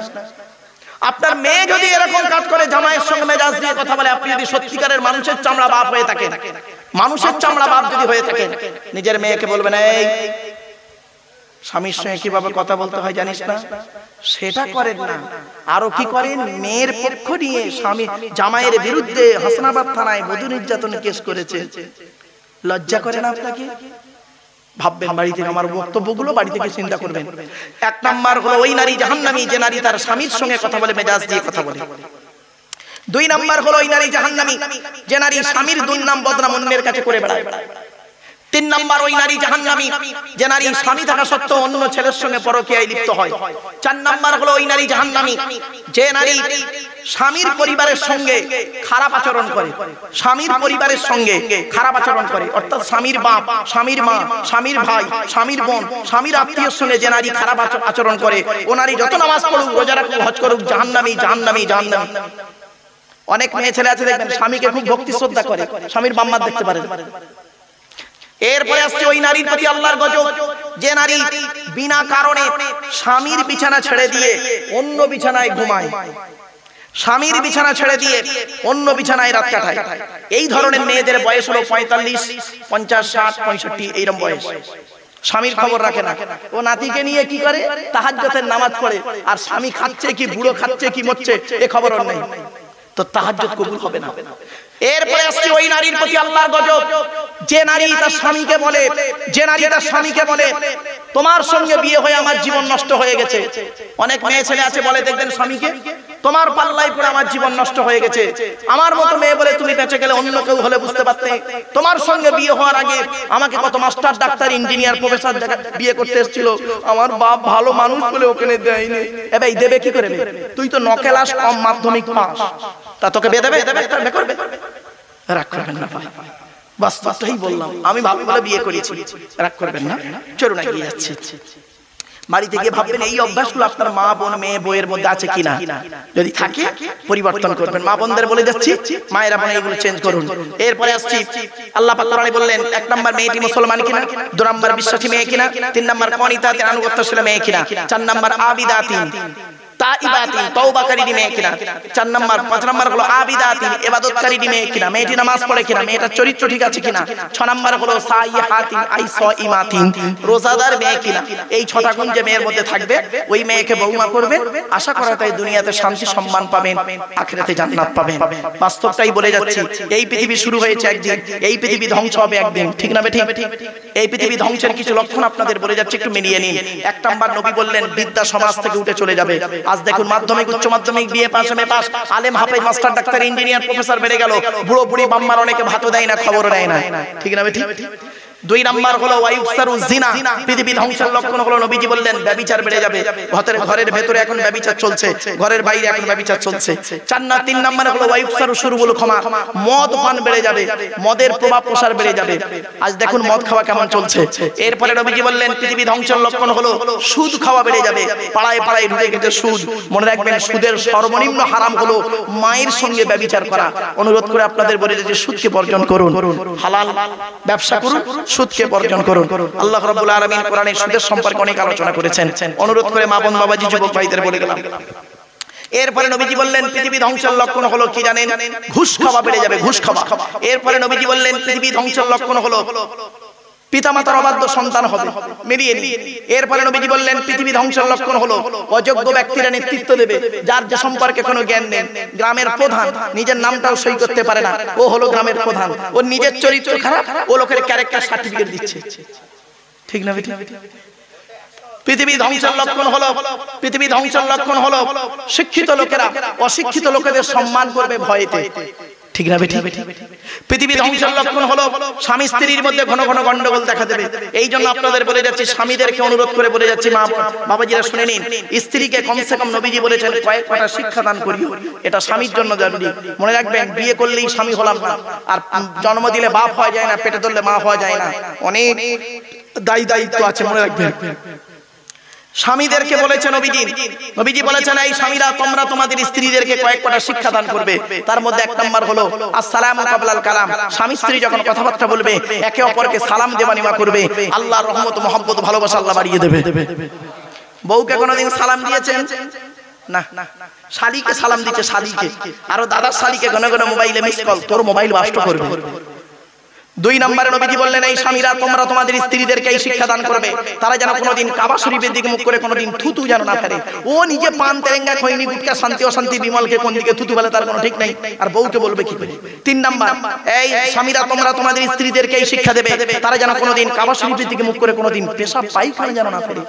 আপনার মেয়ে যদি এরকম কাজ করে, জামাইয়ের সঙ্গে মেজাজ দিয়ে কথা বলে, আপনি যদি সত্যিকারের মানুষের চামড়া বাপ হয়ে থাকেন, মানুষের চামড়া বাপ যদি হয়ে থাকেন, নিজের মেয়েকে বলবেন এই স্বামীর সঙ্গে কিভাবে কথা বলতে হয় জানিস না? সেটা করেন না। আরো কি করেন, মেয়ের পক্ষ নিয়ে স্বামী জামাইয়ের বিরুদ্ধে হাসনাবাদ থানায় বধূ নির্যাতন কেস করেছে। লজ্জা করে না আপনাকে? ভাববেন বাড়ি থেকে, আমার বক্তব্যগুলো বাড়ি থেকে চিন্তা করবেন। এক নাম্বার হলো ওই নারী জাহান্নামী যে নারী তার স্বামীর সঙ্গে কথা বলে, মেজাজ দিয়ে কথা বলে। দুই নাম্বার হলো ওই নারী জাহান্নামী যে নারী স্বামীর দুর্নাম বদনাম অন্যের কাছে করে বেড়ায়। তিন নাম্বার ওই নারী জাহান্নামী যে নারী স্বামী থাকা সত্ত্বেও অন্য ছেলের সঙ্গে পরকীয়ায় লিপ্ত হয়। চার নাম্বার হলো ওই নারী জাহান্নামী যে নারী স্বামীর পরিবারের সঙ্গে খারাপ আচরণ করে, স্বামীর পরিবারের সঙ্গে খারাপ আচরণ করে, অর্থাৎ স্বামীর বাপ, স্বামীর মা, স্বামীর ভাই, স্বামীর বোন, স্বামীর আত্মীয়ের সঙ্গে যে নারী খারাপ আচরণ করে, ও নারী যত নামাজ পড়ুক, রোজা রাখুক, হজ করুক, জাহান্নামী, জাহান্নামী, জাহান্নামী। অনেক মেয়ে ছেলে আছে দেখবেন স্বামীকে খুব ভক্তি শ্রদ্ধা করে, স্বামীর বাম্মার দেখতে পারেন। এরপরে আসছে ওই নারীর প্রতি আল্লাহর গজব যে নারী বিনা কারণে স্বামীর বিছানা ছেড়ে দিয়ে অন্য বিছানায় ঘুমায়, স্বামীর বিছানা ছেড়ে দিয়ে অন্য বিছানায় রাত কাটায়। এই ধরনের মেয়েদের বয়স হলো 45, 50, 60, 65 এইরকম বয়স। স্বামীর খবর রাখে না, ও নাতিকে নিয়ে কি করে, তাহাজ্জুদের নামাজ পড়ে, আর স্বামী খাচ্ছে কি, বুড়ো খাচ্ছে কি, মরছে, এ খবর ওর নেই, তো তাহাজ্জুদ কবুল হবে না। এরপরে আসছে ওই নারীর প্রতি আল্লাহর গজব যে নারী তার স্বামীকে বলে, যে নারী তার স্বামীকে বলে তোমার সঙ্গে বিয়ে হয়ে আমার জীবন নষ্ট হয়ে গেছে। অনেক মেয়ে ছেলে আছে বলে দেখবেন স্বামীকে, তোমার পাল্লায় পড়ে আমার জীবন নষ্ট হয়ে গেছে। আমার মতো মেয়ে বলে তুমি বেঁচে গেলে অন্য কেউ হলে বুঝতে পারতে, তোমার সঙ্গে বিয়ে হওয়ার আগে আমাকে কত মাস্টার, ডাক্তার, ইঞ্জিনিয়ার, প্রফেসর বিয়ে করতে এসেছিল, আমার বাপ ভালো মানুষ বলে ওখানে দেয়নি। এবার দেবে কি করে? তুই তো নকেলাস কম মাধ্যমিক পাস, তা তোকে বিয়ে দেবে? করবে? রাগ করবেন না ভাই, বাস্তবটাই বললাম, আমি ভাবি বলে বিয়ে করেছি, রাগ করবেন না। চলুন এগিয়ে যাচ্ছি। বাড়িতে গিয়ে ভাববেন এই অভ্যাসগুলো আপনার মা বোন মেয়ে বইয়ের মধ্যে আছে কিনা, যদি থাকে পরিবর্তন করবেন। মা বোনদের বলে যাচ্ছি, মায়েরা বোন এগুলো চেঞ্জ করুন। এরপরে আসছি, আল্লাহ পাক কোরআনে বললেন 1 নাম্বার মেয়েটি মুসলমান কিনা, 2 নাম্বার বিশ্বাসী মেয়ে কিনা, 3 নাম্বার কনিতাতে আনুগত্যশীল মেয়ে কিনা, 4 নাম্বার আবিদাতিন তাইবাতিন তওবাকারী মেয়ে কিনা, 4 নাম্বার 5 নাম্বার হলো আবিদাতিন ইবাদতকারী মেয়ে কিনা, মেয়েটি নামাজ পড়ে কিনা, মেয়েটার চরিত্র ঠিক আছে কিনা, 6 নাম্বার হলো সাইহাতিন আইসাইমাতিন রোজাদার মেয়ে কিনা। এই 6টা গুণ যে মেয়ের মধ্যে থাকবে, ওই মেয়েকে বউমা করবেন, আশা করা যায় দুনিয়াতে শান্তি সম্মান পাবেন, আখিরাতে জান্নাত পাবেন। বাস্তবটাই বলে যাচ্ছি, এই পৃথিবী শুরু হয়েছে একদিন, এই পৃথিবী ধ্বংস হবে একদিন, ঠিক না বেঠিক? এই পৃথিবী ধ্বংসের কিছু লক্ষণ আপনাদের বলে যাচ্ছে, একটু মিলিয়ে নিন। 1 নাম্বার নবী বললেন বিদ্যা সমাজ থেকে উঠে চলে যাবে। আজ দেখুন মাধ্যমিক, উচ্চ মাধ্যমিক, বিএ পাস, এমএ পাস, আলেম, হাফেজ, মাস্টার, ডাক্তার, ইঞ্জিনিয়ার, প্রফেসর বেড়ে গেল, বুড়ো বুড়ি বাম্মার অনেকে ভাতও দেয় না, খবরও দেয় না, ঠিক না বেঠিক? 2 নাম্বার হলো ওয়াইফসারু জিনা, পৃথিবী ধ্বংসের লক্ষণ হলো নবীজি বললেন ব্যভিচার বেড়ে যাবে। ঘরের ভেতরে এখন ব্যভিচার চলছে, ঘরের বাইরে এখন ব্যভিচার চলছে। 3 নাম্বার হলো ওয়াইফসারু শুরবুল খামার, মদ পান বেড়ে যাবে, মদের প্রভাব প্রসার বেড়ে যাবে। আজ দেখুন মদ খাওয়া কেমন চলছে। এরপরে নবীজি বললেন পৃথিবী ধ্বংসের লক্ষণ হলো সুদ খাওয়া বেড়ে যাবে, পাড়ায় পাড়ায় ঢুকে গেছে সুদ। মনে রাখবেন সুদের সর্বনিম্ন হারাম হলো মায়ের সঙ্গে ব্যভিচার করা। অনুরোধ করে আপনাদের বলে যে সুদকে বর্জন করুন, হালাল ব্যবসা করুন, সুদকে বর্জন করুন। আল্লাহ রাব্বুল আলামিন কোরআনে সুদের সম্পর্কে অনেক আলোচনা করেছেন। অনুরোধ করে মা বোন বাবাজি যুবক ভাইদের বলে গেলাম। এরপরে নবীজি বললেন পৃথিবী ধ্বংসের লক্ষণ হলো কি জানেন? ঘুষ খাওয়া বেড়ে যাবে, ঘুষ খাওয়া। এরপরে নবীজি বললেন পৃথিবী ধ্বংসের লক্ষণ হলো পিতামাতার অবাধ্য সন্তান হবে, মিলিয়ে নিন। এরপরে নবীজি বললেন পৃথিবী ধ্বংসের লক্ষণ হলো অযোগ্য ব্যক্তিরা নেতৃত্ব দেবে, যার যে সম্পর্কে কোনো জ্ঞান নেই। গ্রামের প্রধান নিজের নামটাও সই করতে পারে না, ও হলো গ্রামের প্রধান, ওর নিজের চরিত্র খারাপ, ও লোকের ক্যারেক্টার সার্টিফিকেট দিচ্ছে। ঠিক না বেটি? পৃথিবী ধ্বংসের লক্ষণ হলো শিক্ষিত লোকেরা অশিক্ষিত লোকেদের সম্মান করবে ভয়েতে। ঠিক না বেটি? পৃথিবী ধ্বংসের লক্ষণ হলো স্বামী স্ত্রীর মধ্যে ঘন ঘন গন্ডগোল দেখা দেবে। এই জন্য আপনাদের বলে যাচ্ছি, স্বামীদেরকে অনুরোধ করে বলে যাচ্ছি, মা বাবাজিরা শুনে নিন, স্ত্রীকে কমসে কম নবীজি বলেছেন কয়েকটা শিক্ষা দান করিও, এটা স্বামীর জন্য জরুরি। মনে রাখবেন, বিয়ে করলেই স্বামী হলাম না, আর জন্ম দিলে বাপ হওয়া যায় না, পেটে ধরলে মা হওয়া যায় না, অনেক দায়িত্ব আছে, মনে রাখবেন। স্বামীদেরকে বলেছেন নবীজি বলেছেন, এই স্বামীরা তোমরা তোমাদের স্ত্রীদেরকে কয়েকটা শিক্ষা দান করবে। তার মধ্যে এক নাম্বার হলো আসসালামু কাবলাল কালাম। স্বামী স্ত্রী যখন কথাবার্তা বলবে একে অপরকে সালাম দেওয়া নেওয়া করবে। আল্লাহর রহমত, মহব্বত, ভালোবাসা আল্লাহ বাড়িয়ে দেবে। বউকে কোনোদিন সালাম দিয়েছেন? না। শালীকে সালাম দিচ্ছে, শালীকে, আরো দাদার শালীকে ঘন ঘন মোবাইলে মিস কল, তোর মোবাইল নষ্ট করবে। 2 নম্বরে নবীজি বললেন, এই স্বামীরা তোমরা তোমাদের স্ত্রীদেরকে এই শিক্ষা দান করবে, তারা যেন কোনোদিন কাবা শরীফের দিকে মুখ করে কোনোদিন থুতু যেন না ফেলে। ও নিজে পান তেরেঙ্গা খৈনি গুটকা শান্তি অশান্তি বিমলকে কোন দিকে থুতু বলে তার কোনো ঠিক নাই, আর বউকে বলবে কি করে? 3 নাম্বার, এই স্বামীরা তোমরা তোমাদের স্ত্রীদেরকে এই শিক্ষা দেবে, তারা যেন কোনোদিন কাবা শরীফের দিকে মুখ করে কোনোদিন পেশাব পায়খানা যেন না ফেলে।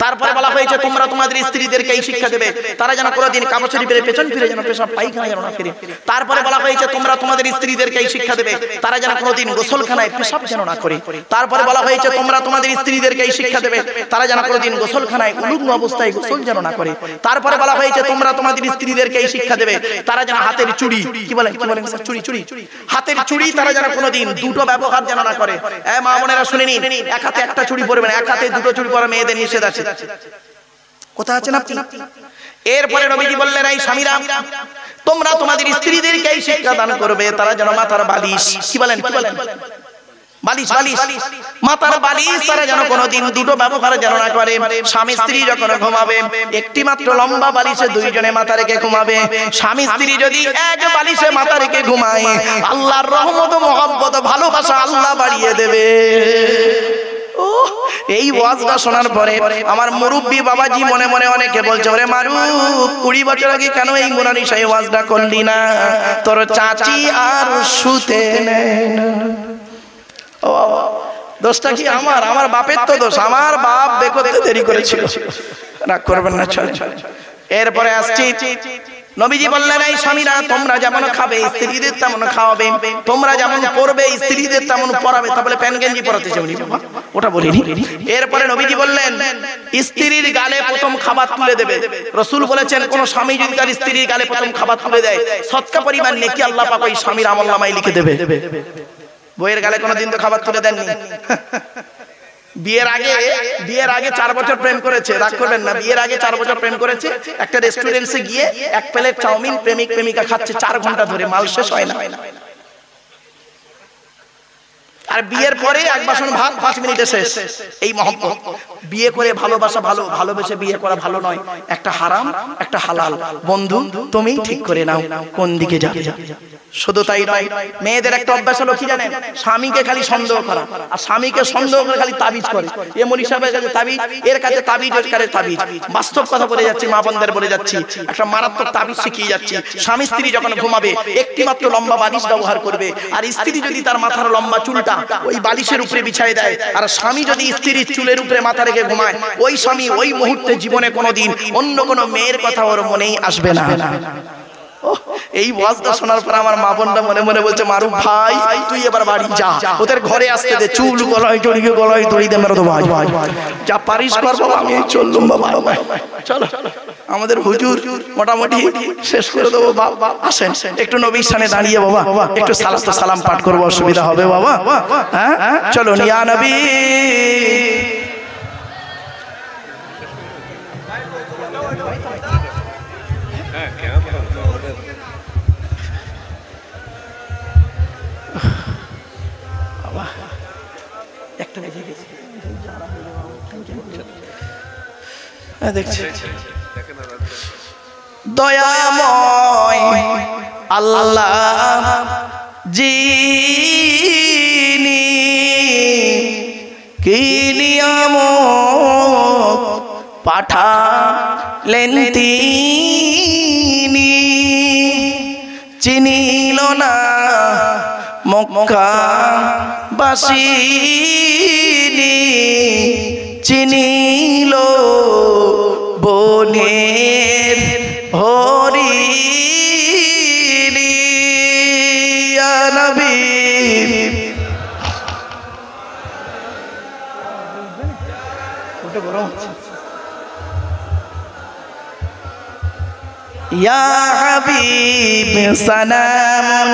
তারপরে বলা হয়েছে তোমরা তোমাদের স্ত্রীদেরকে এই শিক্ষা দেবে, তারা যেন কোনোদিন কাবা শরীফের পেছন ফিরে যেন পেশাব পায়খানা যেন না ফেলে। তারপরে বলা হয়েছে তোমরা তোমাদের স্ত্রীদেরকে এই শিক্ষা দেবে, তারা যেন কোনোদিন গোসলখানায় পেশাব যেন না করে। তারপরে বলা হয়েছে তোমরা তোমাদের স্ত্রীদেরকে এই শিক্ষা দেবে, তারা যেন কোনোদিন গোসলখানায় উলুগ্ন অবস্থায় গোসল যেন না করে। তারপরে বলা হয়েছে তোমরা তোমাদের স্ত্রীদেরকে এই শিক্ষা দেবে, তারা যেন হাতের চুড়ি, কি বলেন স্যার, চুড়ি, হাতের চুড়ি তারা যেন কোনোদিন দুটো ব্যবহার যেন না করে। মা বোনেরা শুনে নিন, এক হাতে একটা চুড়ি পরবেন, এক হাতে দুটো চুড়ি পরা মেয়েদের নিষেধ আছে। কোথায় আছেন আপনি? এরপরে নবীজি বললেন, এই স্বামীরা তোমরা তোমাদের স্ত্রীদেরকে এই শিক্ষা দান করবে, তারা যেন মাথার বালিশ, কি বলেন বালিশ, মাথার বালিশ তারা যেন কোনোদিন দুটো ব্যবহার যেন না করে। স্বামী স্ত্রী যখন ঘুমাবে একটি মাত্র লম্বা বালিশে দুইজনে মাথা রেখে ঘুমাবে। স্বামী স্ত্রী যদি এক বালিশে মাথা রেখে ঘুমায়, আল্লাহর রহমত, মহব্বত, ভালোবাসা আল্লাহ বাড়িয়ে দেবে। এই ওয়াজটা শোনার পরে আমার মুরব্বী বাবাজি মনে মনে অনেকে বলছে, ওরে মারু 20 বছর আগে কেন এই মুরানি সেই ওয়াজটা করলি না? তোর চাচি আর শুতে নেয় না। দোষটা কি আমার বাপের তো দোষ, আমার বাপ বেকতে দেরি করেছিল, রাগ করবেন না, চলে। এরপরে আসছি, নবীজি বললেন, এই স্বামীরা তোমরা যেমন খাবে স্ত্রীদের তেমন খাওয়াবে, তোমরা যেমন পরবে স্ত্রীদের তেমন পরাবে। তা বলে প্যান গেঞ্জি পরাতে চাইনি বাবা, ওটা বলিনি। এরপরে নবীজি বললেন, স্ত্রীর গালে প্রথম খাবার তুলে দেবে। রাসূল বলেছেন, কোন স্বামী যদি তার স্ত্রীর গালে প্রথম খাবার তুলে দেয়, সদকা পরিমাণ নেকি আল্লাহ পাক ওই স্বামীর আমলনামায় লিখে দেবে। বইয়ের গালে কোনোদিন তো খাবার তুলে দেননি। বিয়ের আগে 4 বছর প্রেম করেছে, রাগ করবেন না, বিয়ের আগে 4 বছর প্রেম করেছে, একটা রেস্টুরেন্টে গিয়ে 1 প্লেট চাউমিন প্রেমিক প্রেমিকা খাচ্ছে 4 ঘন্টা ধরে, মাল শেষ হয় না। আর বিয়ের পরে 1 বাসন ভাত 5 মিনিটে শেষ। এই মহব্বত। বিয়ে করে ভালোবাসা ভালো, ভালোবেসে বিয়ে করা ভালো নয়। একটা হারাম, একটা হালাল। বন্ধু তুমি ঠিক করে নাও কোন দিকে যাবে। শুধু তাই নয়, মেয়েদের একটা অভ্যাস হলো কি জানেন? স্বামীকে খালি সন্দেহ করা, আর স্বামীকে সন্দেহ করে খালি তাবিজ করে। এ মনি সাহেবের কাছে তাবিজ, এর কাছে তাবিজ, ওর কাছে তাবিজ। বাস্তব কথা বলে যাচ্ছি, মা বোনদের বলে যাচ্ছি, একটা মারাত্মক তাবিজ শিখিয়ে যাচ্ছি। স্বামী স্ত্রী যখন ঘুমাবে একটি মাত্র লম্বা বালিশ ব্যবহার করবে, আর স্ত্রী যদি তার মাথার লম্বা চুলটা ওই বালিশের উপরে বিছায় দেয়, আর স্বামী যদি স্ত্রীর চুলের উপরে মাথা রেখে ঘুমায়, ওই স্বামী ওই মুহূর্তে জীবনে কোনোদিন অন্য কোনো মেয়ের কথা ওর মনেই আসবে না। এই ওয়াজটা শোনার পর আমার মা বোনরা মনে মনে বলছে, মারু ভাই তুই এবার বাড়ি যা, ওদের ঘরে আসতে দে, চুল গলায় জড়িয়ে গলায় দড়ি দে, মেরে তো ভাই যা পারিস কর বাবা, আমি চললুম বাবা। চলো, আমাদের হুজুর মোটামুটি শেষ করে দেবো। বাবা আসেন একটু নবীর সামনে দাঁড়িয়ে বাবা একটু সালাম পাঠ করবো, অসুবিধা হবে বাবা? হ্যাঁ চলো, ইয়া নবী। দয়াময় আল্লাহ যিনি পাঠালেন তিনি, চিনিল না মক্কাবাসী, চিনিল বনের হরিণী। ইয়া নবী ইয়া হাবিব সালাম।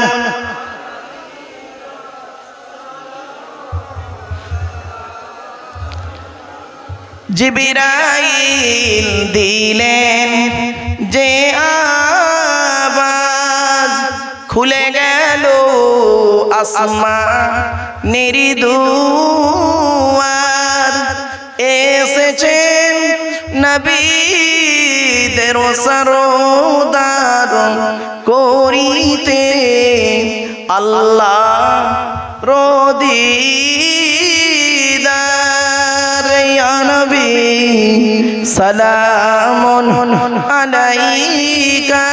জিবরাইল দিলেন যে আওয়াজ, খুলে গেল আসমানের দুয়ার। এসেছেন নবীদের সরদার, করিতে আল্লাহ রদিদার। ইয়া নবী সালামুন আলাইকা,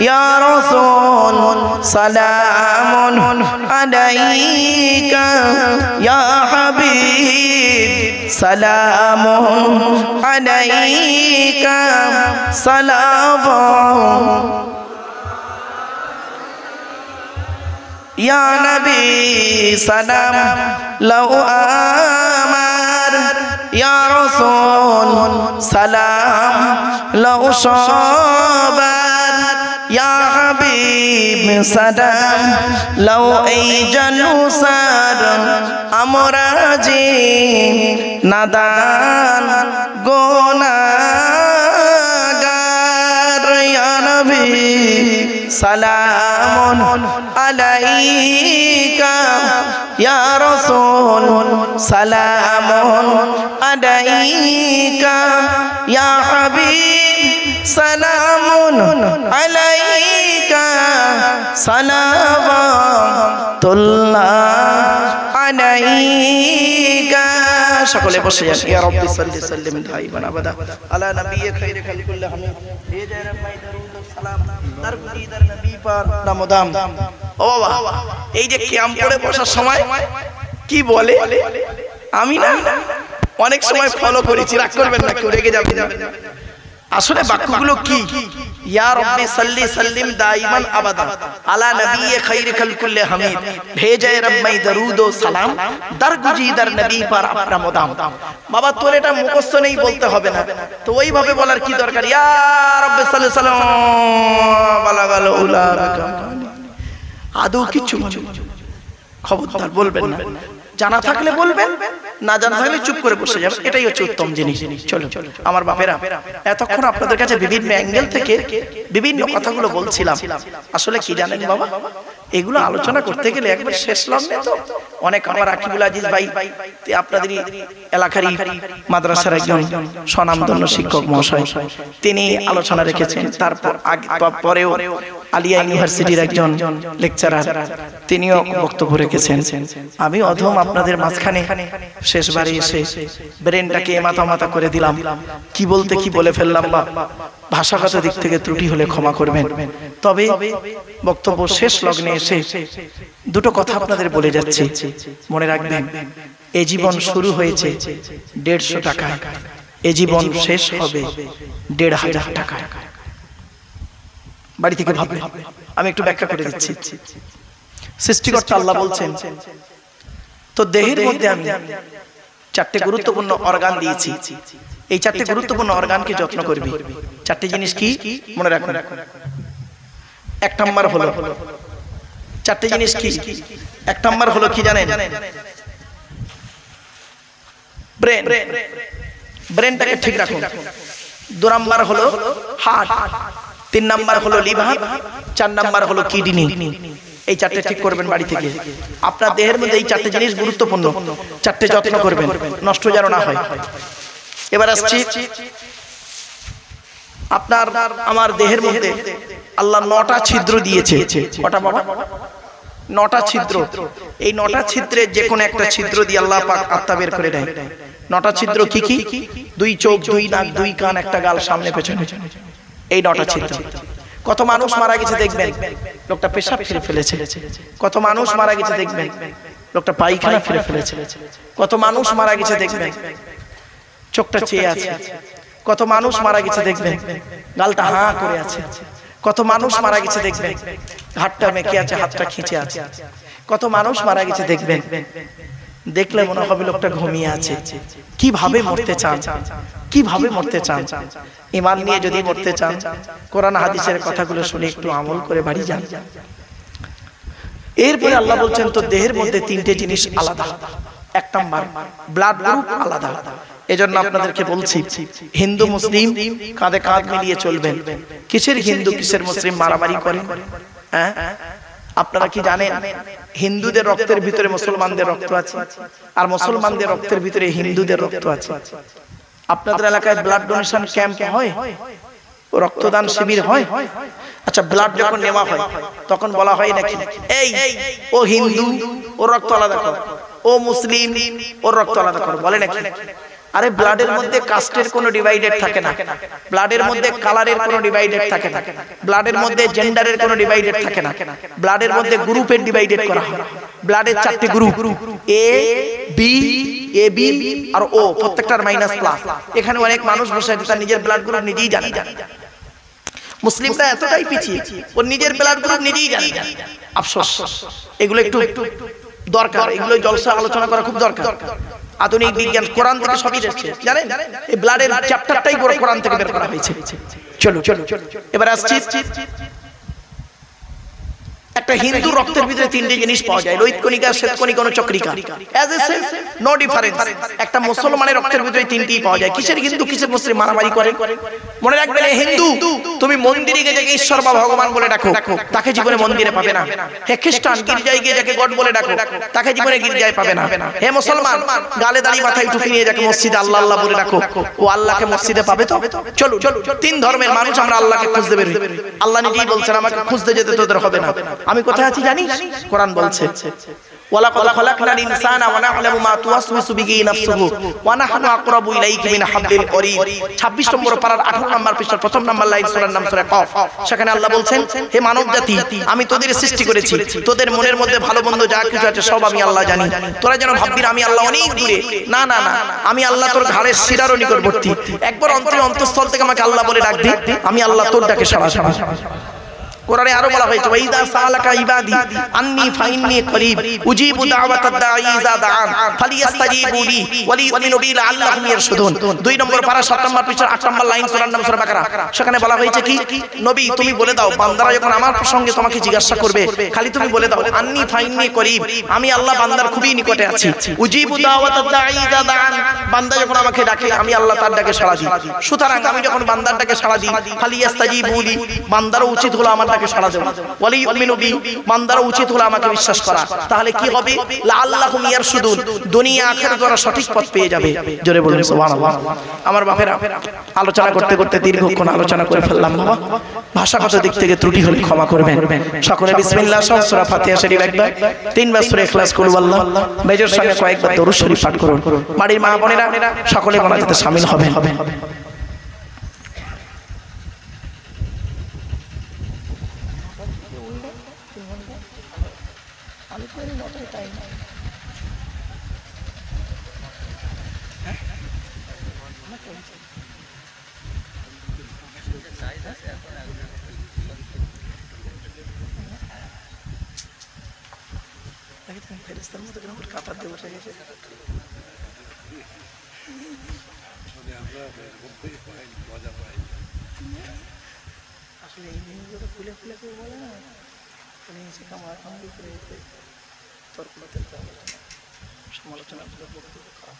ইয়া রাসূল সালামুন আলাইকা, ইয়া হাবিব সালামুন আলাইকা, সালাম। ইয়া নবী সালাম লাউ আমার, ইয়া রাসূল সালাম লাউ সবার, ইয়া হাবিব সালাম লাউ এই জানুসার। আমরা যে নাদান গুনাহগার, ইয়া নবী সালামুন আলাইকা, ইয়া রাসূল সালামুন আলাইকা, ইয়া হাবিব সালামুন আলাইকা, সালাওয়াতুল্লাহ আলাইকা। সকলে বসে যান। ইয়া রাব্বি সাল্লি সাল্লিম দাইমান আবাদা আলা নবিয়্যি খায়রি খালকুল্লাহ হামিদ ভেজা রব্বাই দরুদ সালাম দরগুদিদার নবী পার নামদাম। ও বাবা, এই যে কিয়াম করে বসার সময় কি বলে আমি না অনেক সময় ফলো করেছি, রাগ করবেন না, কেউ রেগে যাবেন না। আসলে বাক্যগুলো কি? ইয়া রাব্বি সাল্লি সাল্লিম দাইমান আবাদা আলা নবিয়্যি খায়রি খালকুল্লাহ হামিদ ভেজা রব্বাই দরুদ ও সালাম দরগুদিদার নবী পার আপনা মুদাম। বাবা তোর এটা মুখস্থ নেই, বলতে হবে না, তো ওইভাবে বলার কি দরকার? ইয়া রাব্বি সাল্লি সাল্লাম বালাগাল উলা বিকাম। আদৌ কিছু খবরদার বলবেন না, জানা থাকলে বলবেন, না জানা থাকলে চুপ করে বসে যাবেন, এটাই হচ্ছে উত্তম জিনিস। চলো আমার বাপেরা, এতক্ষণ আপনাদের কাছে বিভিন্ন অ্যাঙ্গেল থেকে বিভিন্ন কথাগুলো বলছিলাম। আসলে কি জানেন বাবা, এগুলো আলোচনা করতে গেলে একবার শেষ লগ্নে তো অনেক, আমার আকিবুল আজিজ ভাই আপনাদের এলাকারই মাদ্রাসার একজন স্বনামধন্য শিক্ষক মহাশয়, তিনি আলোচনা রেখেছেন। তারপর পরেও আলিয়া ইউনিভার্সিটির একজন লেকচারার, তিনিও বক্তব্য রেখেছেন। আমি অধম আপনাদের মাঝখানে শেষবারে এসে ব্রেনটাকে মাথা মাথা করে দিলাম, কি বলতে কি বলে ফেললাম বা ভাষাগত দিক থেকে ত্রুটি হলে ক্ষমা করবেন। তবে বক্তব্য শেষ লগ্নে এসে দুটো কথা আপনাদের বলে যাচ্ছি, মনে রাখবেন। এ জীবন শুরু হয়েছে 150 টাকায়, এ জীবন শেষ হবে 1500 টাকায়। বাড়ি থেকে ভাববে, আমি একটু ব্যাখ্যা করে দিচ্ছি। সৃষ্টিকর্তা আল্লাহ বলছেন, তো দেহের মধ্যে আমি 4টে গুরুত্বপূর্ণ অর্গান দিয়েছি, এই 4টে গুরুত্বপূর্ণ অর্গানকে যত্ন করবি। 4টে জিনিস কি মনে রাখুন। 1 নাম্বার হলো 4টে জিনিস কি? 1 নাম্বার হলো কি জানেন? ব্রেন, ব্রেনটাকে ঠিক রাখুন। 2 নাম্বার হলো হার্ট, 3 নাম্বার হলো লিভার, 4 নাম্বার হলো কিডনি। এই 4টে ঠিক করবেন বাড়ি থেকে। আপনার দেহের মধ্যে এই 4টে জিনিস গুরুত্বপূর্ণ, 4টে যত্ন করবেন, নষ্ট যেন না হয়। এবার আসছি, আপনার আমার দেহের মধ্যে আল্লাহ 9টা ছিদ্র দিয়েছে। কটা বাবা? 9টা ছিদ্র। এই 9টা ছিদ্রে যে কোনো একটা ছিদ্র দিয়ে আল্লাহ পাক আত্মা বের করে দেয়। নটা ছিদ্র কি কি? দুই চোখ, দুই নাক, দুই কান, একটা গাল, সামনে পেছনে, এই নটা ছিদ্র। কত মানুষ মারা গেছে দেখবেন, লোকটা পেশাব ফিরে ফেলেছে। কত মানুষ মারা গেছে দেখবেন, লোকটা পায়খানা ফিরে ফেলেছে। কত মানুষ মারা গেছে দেখবেন, চোখটা চেয়ে আছে। কত মানুষ মারা গেছে দেখবেন, গালটা হাঁ করে আছে। কত মানুষ মারা গেছে দেখবেন, হাতটা মেখে আছে, হাতটা খিঁচে আছে। কত মানুষ মারা গেছে দেখবেন, দেখলে মনে হবে লোকটা ঘুমিয়ে আছে। কিভাবে মরতে চান, কিভাবে মরতে চান? ঈমান নিয়ে যদি মরতে চান, কোরআন হাদিসের কথাগুলো শুনে একটু আমল করে বাড়ি যান। এরপরে আল্লাহ বলছেন তো দেহের মধ্যে তিনটে জিনিস আলাদা। এক নাম্বার ব্লাড গ্রুপ আলাদা। এজন্য আপনাদেরকে বলছি, হিন্দু মুসলিম কাঁধে কাঁধ মিলিয়ে চলবেন। কিসের হিন্দু কিসের মুসলিম মারামারি করেন? হ্যাঁ, আপনারা কি জানেন হিন্দুদের রক্তের ভিতরে মুসলমানদের রক্ত আছে, আর মুসলমানদের রক্তের ভিতরে হিন্দুদের রক্ত আছে। আপনাদের এলাকায় ব্লাড ডোনেশন ক্যাম্প হয়, রক্তদান শিবির হয়। আচ্ছা, ব্লাড যখন নেওয়া হয় তখন বলা হয় নাকি, এই ও হিন্দু, ওর রক্ত আলাদা কর, ও মুসলিম, ওর রক্ত আলাদা কর, বলে নাকি? আরে ব্লাডের মধ্যে কাস্টের কোনো ডিভাইডেড থাকে না, ব্লাডের মধ্যে কালারের কোনো ডিভাইডেড থাকে না, ব্লাডের মধ্যে জেন্ডারের কোনো ডিভাইডেড থাকে না, ব্লাডের মধ্যে গ্রুপের ডিভাইডেড করা হয়। ব্লাডের চারটি group, A B, A B আর ও, প্রত্যেকটার মাইনাস প্লাস। এখানে অনেক মানুষ বসে আছে তার নিজের ব্লাড গ্রুপ নিজেই জানে না। মুসলিমরা এতটাই পিছিয়ে, ওর নিজের ব্লাড গ্রুপ নিজেই জানে না। আফসোস, এগুলো একটু দরকার, এগুলো জলসা আলোচনা করা খুব দরকার। আধুনিক বিজ্ঞান কোরআন থেকে সবই এসেছে, জানেন? এই ব্লাডের চ্যাপ্টারটাই পুরো কোরআন থেকে বের করা হয়েছে। চলো চলো এবার আসছি, একটা হিন্দু রক্তের ভিতরে তিনটে জিনিস পাওয়া যায়, রোহিত কণিকা, শ্বেত কণিকা, অনুচক্রিকা। As a same, no difference. একটা মুসলমানের রক্তের ভিতরে তিনটেই পাওয়া যায়। কিসের হিন্দু কিসের মুসলিম মারামারি করে? মনে রাখবেন, হিন্দু তুমি মন্দিরে গিয়ে যাকে ঈশ্বর বা ভগবান বলে ডাকো, তাকে জীবনে মন্দিরে পাবে না। হে খ্রিস্টান, গির্জায় গিয়ে যাকে গড বলে ডাকো, তাকে জীবনে গির্জায় পাবে না। হে মুসলমান, গালে দাড়ি মাথায় টুপি নিয়ে যাকে মসজিদে আল্লাহ আল্লাহ বলে ডাকো, ও আল্লাহকে মসজিদে পাবে তো? চলো, তিন ধর্মের মানুষ আমরা আল্লাহকে খুঁজতে বের হই। আল্লাহ নিজেই বলছেন, আমাকে খুঁজতে যেতে তোদের হবে না। আমি কোথায় আছি জানিস? কোরআন বলছে, ওয়ালাকাদ খালাকনাল ইনসানা ওয়া না'লামু মা তুওয়াসওয়িসু বিহি নাফসুহু ওয়া নাহনু আকরাবু ইলাইহি মিন হাবলিল ওয়ারিদ। 26 নম্বর পারার 18 নম্বর পৃষ্ঠার প্রথম নম্বর লাইন, সূরার নাম সূরা কফ। সেখানে আল্লাহ বলছেন, হে মানব জাতি, আমি তোদের সৃষ্টি করেছি, তোদের মনের মধ্যে ভালো মন্দ যা কিছু আছে সব আমি আল্লাহ জানি। তোরা যেন ভাববি আমি আল্লাহ অনেক দূরে, না না না, আমি আল্লাহ তোর ঘাড়ের শিরারও নিকটবর্তী। একবার অন্তঃস্থল থেকে আমাকে আল্লাহ বলে ডাক দে, আমি আল্লাহ তোর ডাকে সাড়া দেব। কোরআনে আরো বলা হয়েছে, ওয়াইদা সালাকা ইবাদি আন্নী ফাইন্নী করিব উজিবু দাওয়াতাদ দাঈ ইযা দাআন ফালিয়াস্তাজিবু লি ওয়া লিইউমিনু বি লাআল্লাহুম ইয়ারশুদুন। 2 নম্বর পারা 7 নম্বর পৃষ্ঠার 8 নম্বর লাইন, সূরার নাম সূরা বাকারা। সেখানে বলা হয়েছে কি, নবী তুমি বলে দাও, বান্দারা যখন আমার প্রসঙ্গে তোমাকে জিজ্ঞাসা করবে, খালি তুমি বলে দাও, আন্নী ফাইন্নী করিব, আমি আল্লাহ বান্দার খুবই নিকটে আছি। উজিবু দাওয়াতাদ দাঈ ইযা দাআন, বান্দা যখন আমাকে ডাকে আমি আল্লাহ তার ডাকে সাড়া দিই। সুতরাং আমি যখন বান্দার ডাকে সাড়া দিই, ফালিয়াস্তাজিবু লি, বান্দারও উচিত হলো আমার ডাকে সাড়া দেওয়া। ওয়ালি ইউমিনু বি, বান্দারও উচিত হলো আমাকে বিশ্বাস করা। তাহলে কি হবে? লাআল্লাহুম ইয়ারশুদুন, দুনিয়া আখিরাত ওরা সঠিক পথ পেয়ে যাবে। জোরে বলুন সুবহানাল্লাহ। আমার বাপেরা, আলোচনা করতে করতে দীর্ঘক্ষণ আলোচনা করে ফেললাম। বাবা, ভাষাগত দিক থেকে ত্রুটি হলে ক্ষমা করবেন। সকলে বিসমিল্লাহ সহ সূরা ফাতিহা শরীফ একবার, 3 বার সূরা ইখলাস কুল ওয়াল্লাহ, মেজর সঙ্গে কয়েকবার দরুদ শরীফ পাঠ করুন। বাড়ির মা বোনেরা সকলে মোনাজাতে শামিল হবেন। ফেরেশতার মতো কেন কাতার দিয়ে বসে গেছে? আসলে এই জিনিসগুলো খুলে খুলে কেউ বলে না, এসে কামার কামড়ি করে তর্ক সমালোচনা বক্তব্য খারাপ।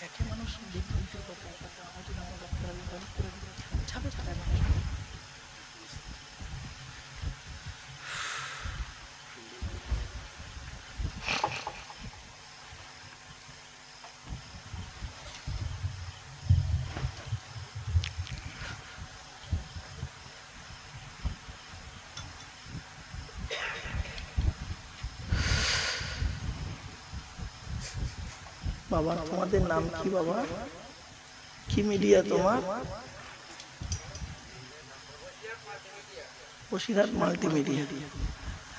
একে মানুষ বিভ্রান্তির কথা আমাদের আমার বক্তব্য করে ছাপে ছাড়ায় মানুষ। বাবা তোমাদের নাম কি বাবা? কি মিডিয়া তোমার? বসিরহাট মাল্টিমিডিয়া।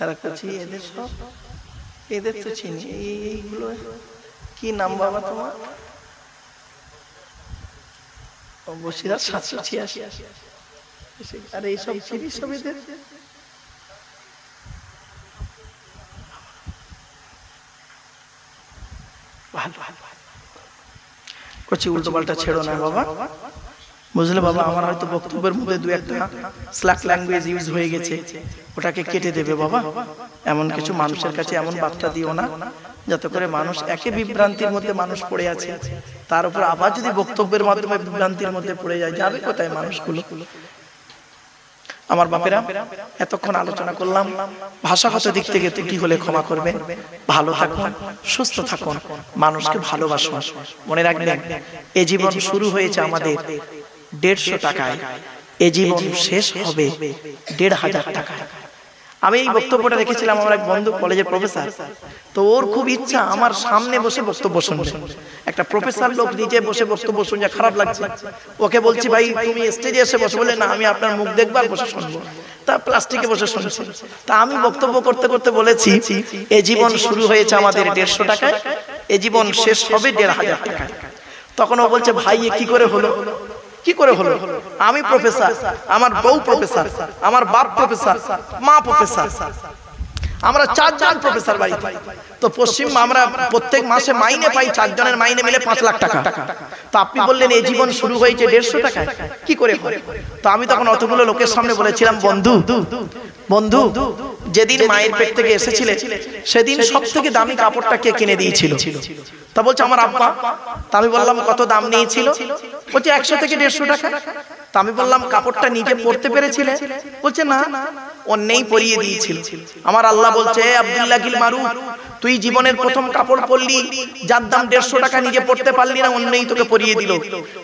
এরা করছি এদের সব, এদের তো চিনি। এইগুলো কি নাম বাবা তোমার? বসিরহাট 786। আর এইসব চিনি সব এদের। করছি উল্টো পাল্টা ছেড়ো না বাবা, বুঝলে বাবা? আমার হয়তো বক্তব্যের মধ্যে দু একটা স্ল্যাক ল্যাঙ্গুয়েজ ইউজ হয়ে গেছে, ওটাকে কেটে দেবে বাবা। এমন কিছু মানুষের কাছে এমন বার্তা দিও না যাতে করে মানুষ একে বিভ্রান্তির মধ্যে মানুষ পড়ে আছে, তার উপর আবার যদি বক্তব্যের মাধ্যমে বিভ্রান্তির মধ্যে পড়ে যায়, যাবে কোথায় মানুষগুলো? আমার বাপেরা, এতক্ষণ আলোচনা করলাম, ভাষাগত দিক থেকে ত্রুটি হলে ক্ষমা করবেন। ভালো থাকুন, সুস্থ থাকুন, মানুষকে ভালোবাসুন। মনে রাখবেন, এ জীবন শুরু হয়েছে আমাদের 150 টাকায়, এ জীবন শেষ হবে 1500 টাকায়। আমি এই বক্তব্যটা রেখেছিলাম আমার এক বন্ধু, কলেজের প্রফেসর। তো ওর খুব ইচ্ছা আমার সামনে বসে বক্তব্য শুনবে। একটা প্রফেসর লোক নিজে বসে বক্তব্য শুনছে, খারাপ লাগছে। ওকে বলছি, ভাই তুমি স্টেজে এসে বসে। বলে না, আমি আপনার মুখ দেখবো আর বসে শুনবো। তা প্লাস্টিকে বসে শুনছি। তা আমি বক্তব্য করতে করতে বলেছি, এ জীবন শুরু হয়েছে আমাদের 150 টাকায়, এ জীবন শেষ হবে 1500 টাকায়। তখন ও বলছে, ভাই এ কি করে হলো? কি করে হলো? আমি প্রফেসর, আমার বউ প্রফেসর, আমার বাপ প্রফেসর, মা প্রফেসর, আমরা 4 জন প্রফেসর বাড়িতে। তো পশ্চিম আমরা প্রত্যেক মাসে মাইনে পাই, 4 জনের মাইনে মিলে 5 লাখ টাকা। তো আপনি বললেন এই জীবন শুরু হয়েছে 150 টাকায়, কি করে হয়? তো আমি তখন অতগুলো লোকের সামনে বলেছিলাম, বন্ধু বন্ধু যেদিন মায়ের পেট থেকে এসেছিলে সেদিন সব থেকে দামি কাপড়টা কে কিনে দিয়েছিল? তা বলছে আমার আব্বা। তা আমি বললাম কত দাম নিয়েছিল? বলছে 100 থেকে 150 টাকা। তা আমি বললাম কাপড়টা নিজে পরতে পেরেছিলে? বলছে না, অন্যই পরিয়ে দিয়েছিল। আমার আল্লাহ বলছে, আব্দুল্লাহ গিল মারুফ, তুই জীবনের প্রথম কাপড় পরলি, যার দাম 150 টাকা, নিজে পরতে পারলি না, অন্যই তোকে পরিয়ে দিল।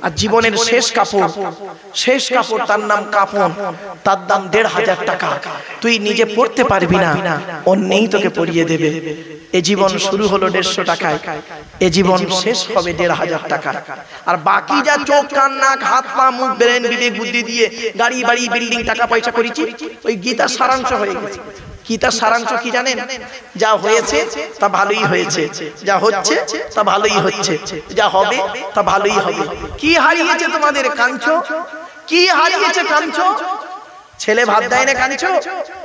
আর জীবনের শেষ কাপড়, শেষ কাপড়, তার নাম কাফন, তার দাম 1500 টাকা। তুই নিজে পরতে পারবি না, অন্যই তোকে পরিয়ে দেবে। এ জীবন শুরু হলো 150 টাকায়, এ জীবন শেষ হবে 1500 টাকা। আর বাকি যা চোখ কান নাক হাত পা মুখ ব্রেন বিবেক বুদ্ধি দিয়ে গাড়ি বাড়ি বিল্ডিং টাকা পয়সা করেছি, ওই গীতার সারাংশ হয়ে গেছে। গীতার সারাংশ কি জানেন? যা হয়েছে তা ভালোই হয়েছে, যা হচ্ছে তা ভালোই হচ্ছে, যা হবে তা ভালোই হবে। কি হারিয়েছে তোমাদের? কাঁদছো? কি হারিয়েছে? কাঁদছো? ছেলে ভাত দেয় না কাঁদছো?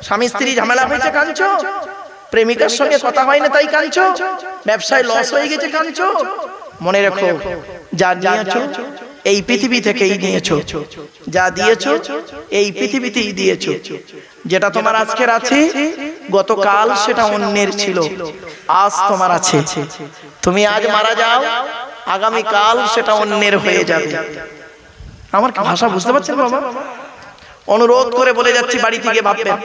স্বামী স্ত্রী ঝামেলা হয়েছে কাঁদছো? প্রেমিকার সঙ্গে কথা হয় না তাই কাঁদছো? ব্যবসায় লস হয়ে গেছে কাঁদছো? মনে রাখো, যা নিয়েছো এই পৃথিবী থেকেই নিয়েছো, যা দিয়েছো এই পৃথিবীতেই দিয়েছো। যেটা তোমার আজকের আছে, গতকাল সেটা অন্যের ছিল, আজ তোমার আছে। তুমি আজ মারা যাও, আগামী কাল সেটা অন্যের হয়ে যাবে। আমার কি ভাষা বুঝতে পারছেন বাবা? অনুরোধ করে বলে যাচ্ছি, বাড়ি থেকে ভাববেন,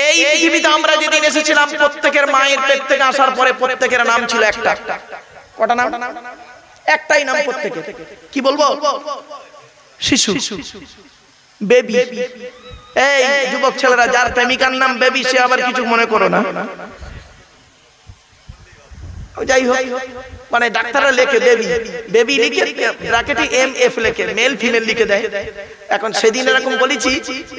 এই পৃথিবীতে আমরা যেদিন এসেছিলাম, প্রত্যেকের মায়ের পেট থেকে আসার পরে প্রত্যেকের নাম ছিল একটা। কটা নাম? একটাই নাম প্রত্যেকের। কি বলবো? শিশু, বেবি। এই যুবক ছেলেরা, যার প্রেমিকার নাম বেবি, সে আবার কিছু মনে করো না। যাই হোক, মানে ডাক্তাররা লেখে বেবি, বেবি লিখে ব্র্যাকেটে MF লেখে, মেল ফিমেল লিখে দেয়। এখন সেদিন এরকম বলেছি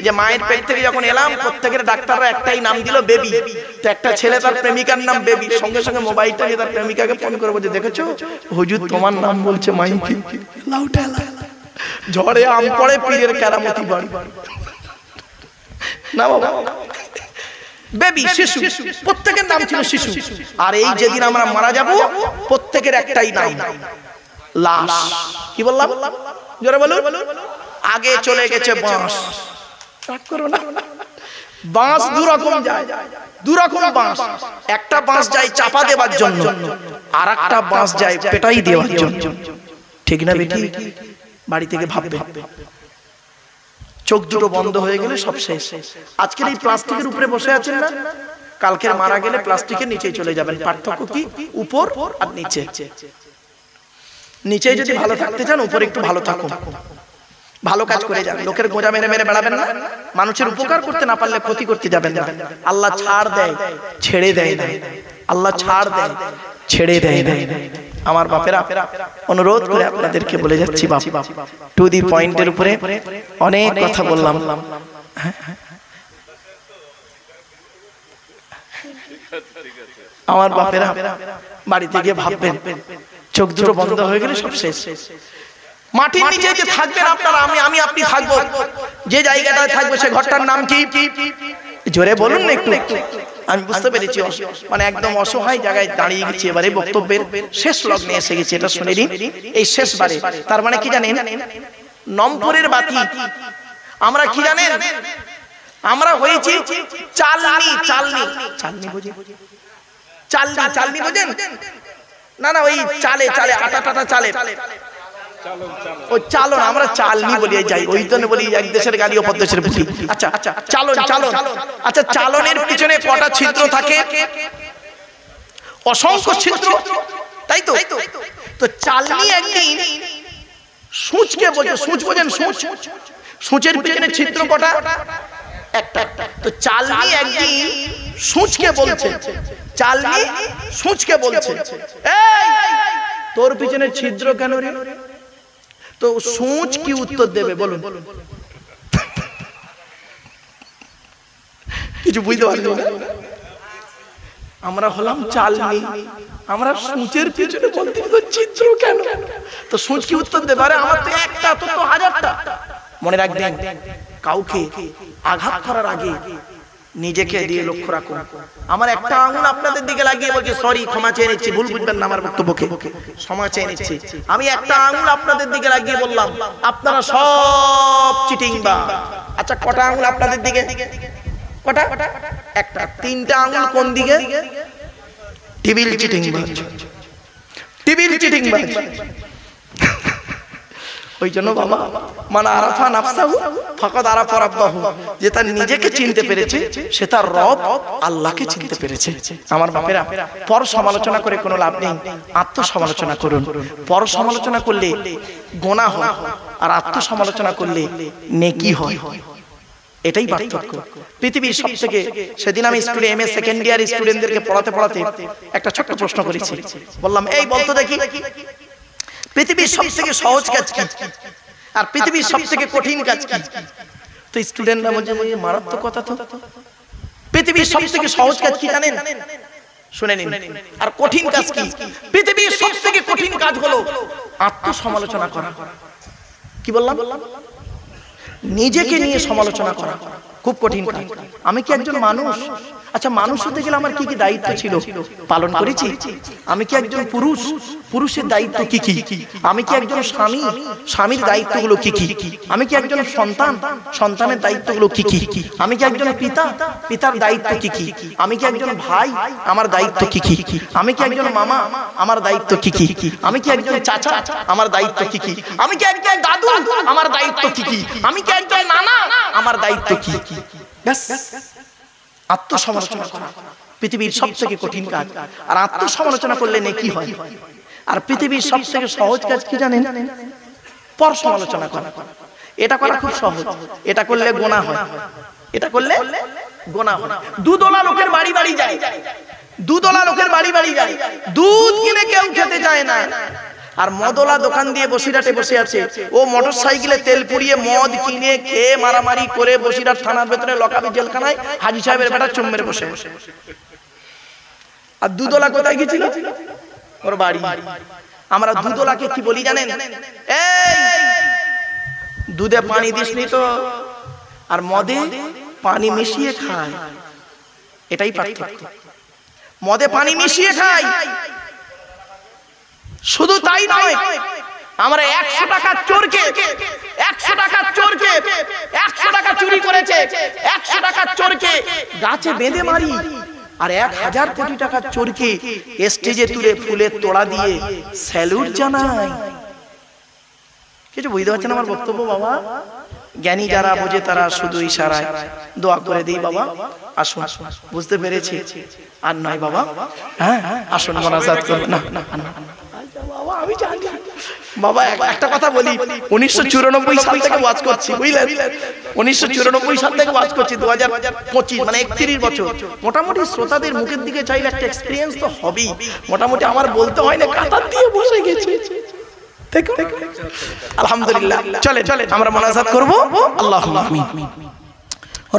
যে মায়ের পেট থেকে যখন এলাম, প্রত্যেকের ডাক্তাররা একটাই নাম দিল, বেবি। তো একটা ছেলে তার প্রেমিকার নাম বেবি, সঙ্গে সঙ্গে মোবাইলটা নিয়ে তার প্রেমিকাকে ফোন করে বলছে, দেখেছো হুজুর তোমার নাম বলছে মাইকি। ঝড়ে আম পড়ে, পীরের কেরামতি বাড়ি। না বাবা, বেবি, শিশু, প্রত্যেকের নাম ছিল শিশু। আর এই যেদিন আমরা মারা যাব, প্রত্যেকের একটাই নাম, লাশ। কি বললাম? জোরে বলুন। আগে চলে গেছে বাঁশ। বাঁশ দুরকম যায়, দুরকম বাঁশ। একটা বাঁশ যায় চাপা দেওয়ার জন্য, আর একটা বাঁশ যায় পেটাই দেওয়ার জন্য। ঠিক না বেটি? বাড়ি থেকে ভাববে, চোখ দুটো বন্ধ হয়ে গেলে সব শেষ। আজকের এই প্লাস্টিকের উপরে বসে আছেন না, কালকের মারা গেলে প্লাস্টিকের নিচে চলে যাবেন। পার্থক্য কি? উপর আর নিচে। নিচে যদি ভালো থাকতে চান, উপরে একটু ভালো থাকুন, ভালো কাজ করে যান। লোকের গোঁজা মেরে মেরে বেড়াবেন না, মানুষের উপকার করতে না পারলে ক্ষতি করতে যাবেন না। আল্লাহ ছাড় দেয়, ছেড়ে দেয় না। আল্লাহ ছাড় দেয়, ছেড়ে দেয় না। আমার বাপেরা, অনুরোধ করে আপনাদেরকে বলে যাচ্ছি, বাপ টু দি পয়েন্টের উপরে অনেক কথা বললাম। আমার বাপেরা বাড়িতে গিয়ে ভাববেন, চোখ দুটো বন্ধ হয়ে গেলে সব শেষ। মাটির নিচে যে থাকবেন আপনারা, আমি আপনি থাকবো, যে জায়গাটায় থাকবো সে ঘরটার নাম কি? জোরে বলুন না একটু। আমি বুঝতে পেরেছি, মানে একদম অসহায় জায়গায় দাঁড়িয়ে গেছি। এবারে বক্তব্যের শেষ লগ্নে এসে গেছি, এটা শুনে নিন এই শেষবারে। তার মানে কি জানেন? নম্বরের বাতি। আমরা কি জানেন? আমরা হয়েছি চালনি। চালনি বুঝি? চালনি বোঝেন না? না, ওই চালে আটা টাটা চালে, ও চালন। আমরা চালনি বলি যাই, ওই জন্য বলি এক দেশের গাড়ি অপর দেশের বুঝি। আচ্ছা, চালন। আচ্ছা, চালনের পিছনে কটা ছিদ্র থাকে? অসংখ্য ছিদ্র, তাই তো? তো চালনি একদিন সূচকে বলছে, সূচ বোঝেন? সূচের পিছনে ছিদ্র কটা? একটা। তো চালনি একদিন সূচকে বলছে, চালনি সূচকে বলছে, এই তোর পিছনে ছিদ্র কেন রে? তো সূচ কি উত্তর দেবে বলুন? কিছু বুঝতে পারছি না। আমরা হলাম চালনি, আমরা সূচের পিছনে বলতে ছিদ্র কেন? তো সূচ কি উত্তর দেবে? আরে আমার তো একটা, তো হাজারটা। মনে রাখবেন, কাউকে আঘাত করার আগে নিজেকে দিয়ে লক্ষ্য রাখুন। আমার একটা আঙুল আপনাদের দিকে লাগিয়ে বলছি সরি, ক্ষমা চেয়ে নিচ্ছি, ভুল বুঝবেন না আমার বক্তব্যকে, ক্ষমা চেয়ে নিচ্ছি। আমি একটা আঙুল আপনাদের দিকে লাগিয়ে বললাম আপনারা সব চিটিংবাজ। আচ্ছা, কটা আঙুল আপনাদের দিকে? কটা? একটা। তিনটা আঙুল কোন দিকে? টিবিল চিটিংবাজ, টিবিল চিটিংবাজ। ওই জন্য বাবা, মানে আরাফা নাফসাহু ফাকাদ আরাফা রাব্বাহু, যে তার নিজেকে চিনতে পেরেছে সে তার রব আল্লাহকে চিনতে পেরেছে। আমার বাপেরা, পর সমালোচনা করে কোনো লাভ নেই, আত্মসমালোচনা করুন। পর সমালোচনা করলে গুনাহ হয়, আর আত্মসমালোচনা করলে নেকি হয়। এটাই পার্থক্য। পৃথিবীর সবথেকে, সেদিন আমি স্টুডেন্ট এমএ সেকেন্ড ইয়ার স্টুডেন্টদেরকে পড়াতে একটা ছোট্ট প্রশ্ন করেছি। বললাম, এই বলতো দেখি, পৃথিবীর সবথেকে সহজ কাজ কি আর পৃথিবীর সবথেকে কঠিন কাজ কি? তো স্টুডেন্টরা বলছে, মারাত্মক কথা তো। পৃথিবীর সবথেকে সহজ কাজ কি জানেন? শুনে নিন। আর কঠিন কাজ কি? পৃথিবীর সবথেকে কঠিন কাজ হলো আত্মসমালোচনা করা। কি বললাম? নিজেকে নিয়ে সমালোচনা করা খুব কঠিন কাজ। আমি কি একজন মানুষ? আচ্ছা, মানুষ হতে গেলে আমার কি কি দায়িত্ব ছিল পালন করেছি? আমি কি একজন পুরুষ? পুরুষের দায়িত্ব কি কি? আমি কি একজন স্বামী? স্বামীর দায়িত্বগুলো কি কি? আমি কি একজন সন্তান? সন্তানের দায়িত্বগুলো কি কি? আমি কি একজন পিতা? পিতার দায়িত্ব কি কি? আমি কি একজন ভাই? আমার দায়িত্ব কি কি? আমি কি একজন মামা? আমার দায়িত্ব কি কি? আমি কি একজন চাচা? আমার দায়িত্ব কি কি? আমি কি একজন দাদু? আমার দায়িত্ব কি কি? আমি কি একজন নানা? আমার দায়িত্ব কি? ব্যাস, আত্মসমালোচনা করা পৃথিবীর সবথেকে কঠিন কাজ। আর আত্মসমালোচনা করলে নেকি হয়। আর পৃথিবীর সবথেকে সহজ কাজ কি জানেন? পর সমালোচনা করা। এটা করা খুব সহজ, এটা করলে গুনাহ হয়, এটা করলে গুনাহ হয়। দুধওয়ালা লোকের বাড়ি বাড়ি যায়, দুধওয়ালা লোকের বাড়ি বাড়ি যায়, দুধ কিনে কেউ খেতে চায় না। আর মদওয়ালা দোকান দিয়ে বসিরহাটে বসে আছে, ও মোটরসাইকেলে তেল পুড়িয়ে মদ কিনে খেয়ে মারামারি করে বসিরহাট থানার ভেতরে লকাবি জেলখানায় হাজী সাহেবের বেটা চুম মেরে বসে। আর দুধওয়ালা কোথায় গেছিল? ওর বাড়ি। আমরা দুধওয়ালাকে কি বলি জানেন? এই দুধে পানি দিসনি তো। আর মদে পানি মিশিয়ে খায়, এটাই পার্থক্য। মদে পানি মিশিয়ে খায়। শুধু তাই নয়, আমরা 100 টাকার চোরকে 100 টাকার চোরকে 100 টাকা চুরি করেছে 100 টাকার চোরকে গাছে বেঁধে মারি, আর 1000 কোটি টাকার চোরকে স্টেজে তুলে ফুলের তোড়া দিয়ে স্যালুট জানাই। কিছু বুঝতে পারছেন আমার বক্তব্য বাবা? জ্ঞানী যারা বোঝে তারা শুধু ইশারায় দোয়া করে দেই, বাবা আসুন, বুঝতে পেরেছি। আর নয় বাবা, হ্যাঁ আসুন মোনাজাত করুন। না না বাবা, আমি জানি বাবা একটা কথা বলি, 1994 সাল থেকে ওয়াজ করছি, বুঝলেন? 1994 সাল থেকে ওয়াজ করছি, 2025 মানে 31 বছর। মোটামুটি শ্রোতাদের মুখের দিকে চাইলে একটা এক্সপেরিয়েন্স তো হবেই। মোটামুটি আমার বলতে হয় না, কাতার দিয়ে বসে গেছে। দেখো আলহামদুলিল্লাহ। চলে আমরা মুনাজাত করব। আল্লাহুম্মা আমিন।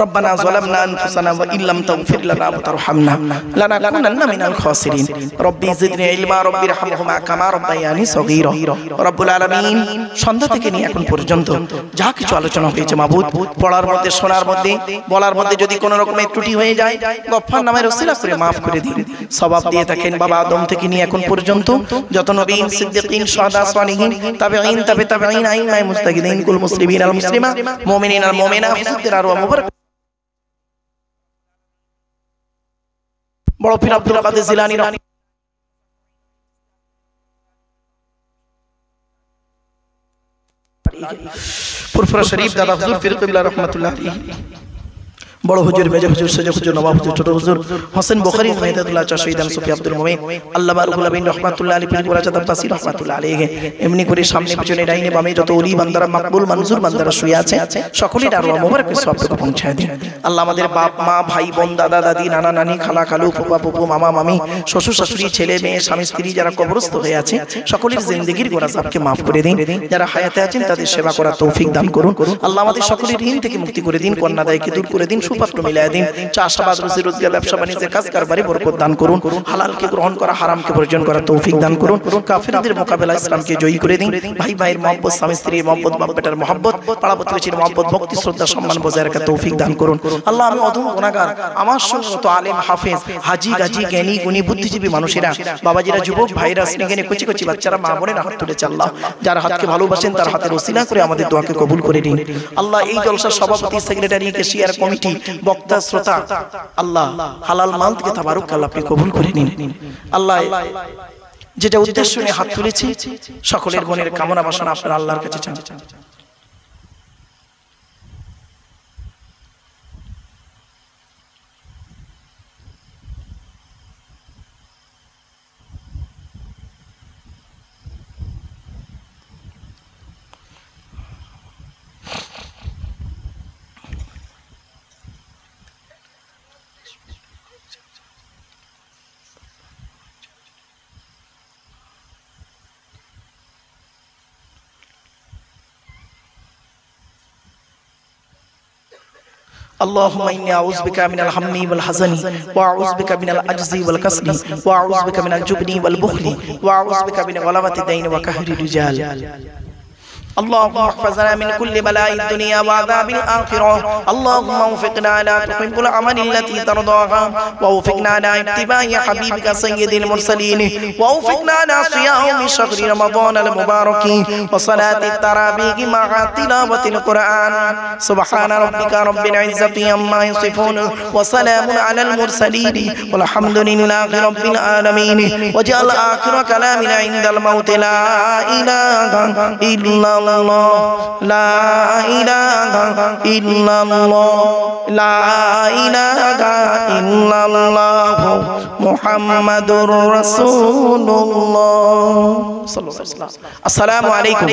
ربنا ظلمنا أنفسنا وإن لم تغفر لنا وترحمنا لنكونن من الخاسرين ربي زدني علما ربي ارحمهما كما ربياني صغيرا রব্বুল আলামিন সন্ধ্যা থেকে নিয়ে এখন পর্যন্ত যা কিছু আলোচনা হয়েছে মাবুদ, পড়ার মধ্যে, শোনার মধ্যে, বলার মধ্যে যদি কোনো রকমের ত্রুটি হয়ে যায় গফফার নামের ওসিলা করে মাফ করে দিন। সওয়াব দিয়ে থাকেন বাবা আদম থেকে নিয়ে এখন পর্যন্ত যত নবীন, সিদ্দিকিন, শুহাদা, সালিহিন, তাবেঈন, তাবেঈন, আইম্মায়ে মুজতাহিদিন, কুল মুসলিমিন আল মুসলিমা, মুমিনিন আল মুমিনা, হুজুরদের আরওয়াহ মুবারক। বড় পীর আব্দুল কাদের জিলানী ফুরফুরা শরীফ দাদা হুজুর পীর কিবলা রাহমাতুল্লাহ আলাইহি, বড় হুজুর, মেজো হুজুর, সেজো হুজুর, নবাব হুজুর, ছোট হুজুর হোসেন বুখারী মেহদাতুল্লাহ চা শহীদ সুফি আব্দুল মুমিন আল্লামা রুহুল আমিন রাহমাতুল্লাহ আলাইহি, পীর মুরাদ আব্বাসী রাহমাতুল্লাহ আলাইহি, এমনি করে সামনে পিছনে ডাইনে বামে যত ওলি বান্দারা, মাকবুল মনজুর বান্দারা শুয়ে আছে সকলের আরওয়াহ মুবারক সওয়াবটুকু পৌঁছায় দিন। আল্লাহ আমাদের বাপ মা, ভাই বোন, দাদা দাদি, নানা নানি, খালা খালু, ফুফা ফুফু, মামা মামি, শ্বশুর শাশুড়ি, ছেলে মেয়ে, স্বামী স্ত্রী যারা কবরস্থ হয়ে আছে সকলের জিন্দেগির গুনাহকে মাফ করে দিন। যারা হায়াতে আছেন তাদের সেবা করার তৌফিক দান করুন। আল্লাহ আমাদের সকলের ঋণ থেকে মুক্তি করে দিন, কন্যাদায়কে দূর করে দিন, সুপাত্র মিলায় দিন। চাষাবাদ, রুজি রোজগার, ব্যবসা বাণিজ্যে, কাজ কারবারে বরকত দান করুন। হালালকে গ্রহণ করা, হারামকে বর্জন করার তৌফিক দান করুন। কাফিরদের মোকাবেলা ইসলামকে জয়ী করে দিন। ভাই ভাইয়ের মহব্বত, স্বামী স্ত্রীর মহব্বত, বাপ বেটার মহব্বত, পাড়া প্রতিবেশীর মহব্বত, ভক্তি শ্রদ্ধা সম্মান বজায় রাখার তৌফিক দান করুন। আল্লাহ আমি অধম গুনাহগার, আমার সঙ্গে মতো আলেম, হাফেজ, হাজি, গাজী, জ্ঞানী, গুণী, বুদ্ধিজীবী মানুষেরা, বাবাজিরা, যুবক ভাইরা, স্নেহে কচি কচি বাচ্চারা, মা বোনেরা হাত তুলেছে। আল্লাহ যারা হাতকে ভালোবাসেন তার হাতের ওসিলা করে আমাদের দোয়াকে কবুল করে নিন। আল্লাহ এই জলসার সভাপতি, সেক্রেটারি, কেশিয়ার কমিটি, বক্তা, শ্রোতা, আল্লাহ হালাল মাল থেকে তাবারুক আল্লাহ আপনি কবুল করে নিন। আল্লাহ যেটা উদ্দেশ্য নিয়ে হাত তুলেছি সকলের মনের কামনা বাসনা আপনারা আল্লাহর কাছে চান। اللهم إني أعوذ بك من الهم والحزن وأعوذ بك من العجز والكسل وأعوذ بك من الجبن والبخل وأعوذ بك من غلبة الدين وقهر الرجال اللهم احفظنا من كل بلاء الدنيا وعذاب الآخرة اللهم وفقنا لا تحب العمل التي ترضاها ووفقنا على اتباع حبيبك سيد المرسلين ووفقنا على صيام شهر رمضان المبارك وصلاة التراويح مع تلاوة القرآن سبحان ربك رب العزة عما يصفون وسلام على المرسلين والحمد لله رب العالمين وجعل آخر كلامنا عند الموت لا إله إلا الله لا إله إلا الله لا إله إلا الله محمد رسول الله صلى الله عليه وسلم السلام عليكم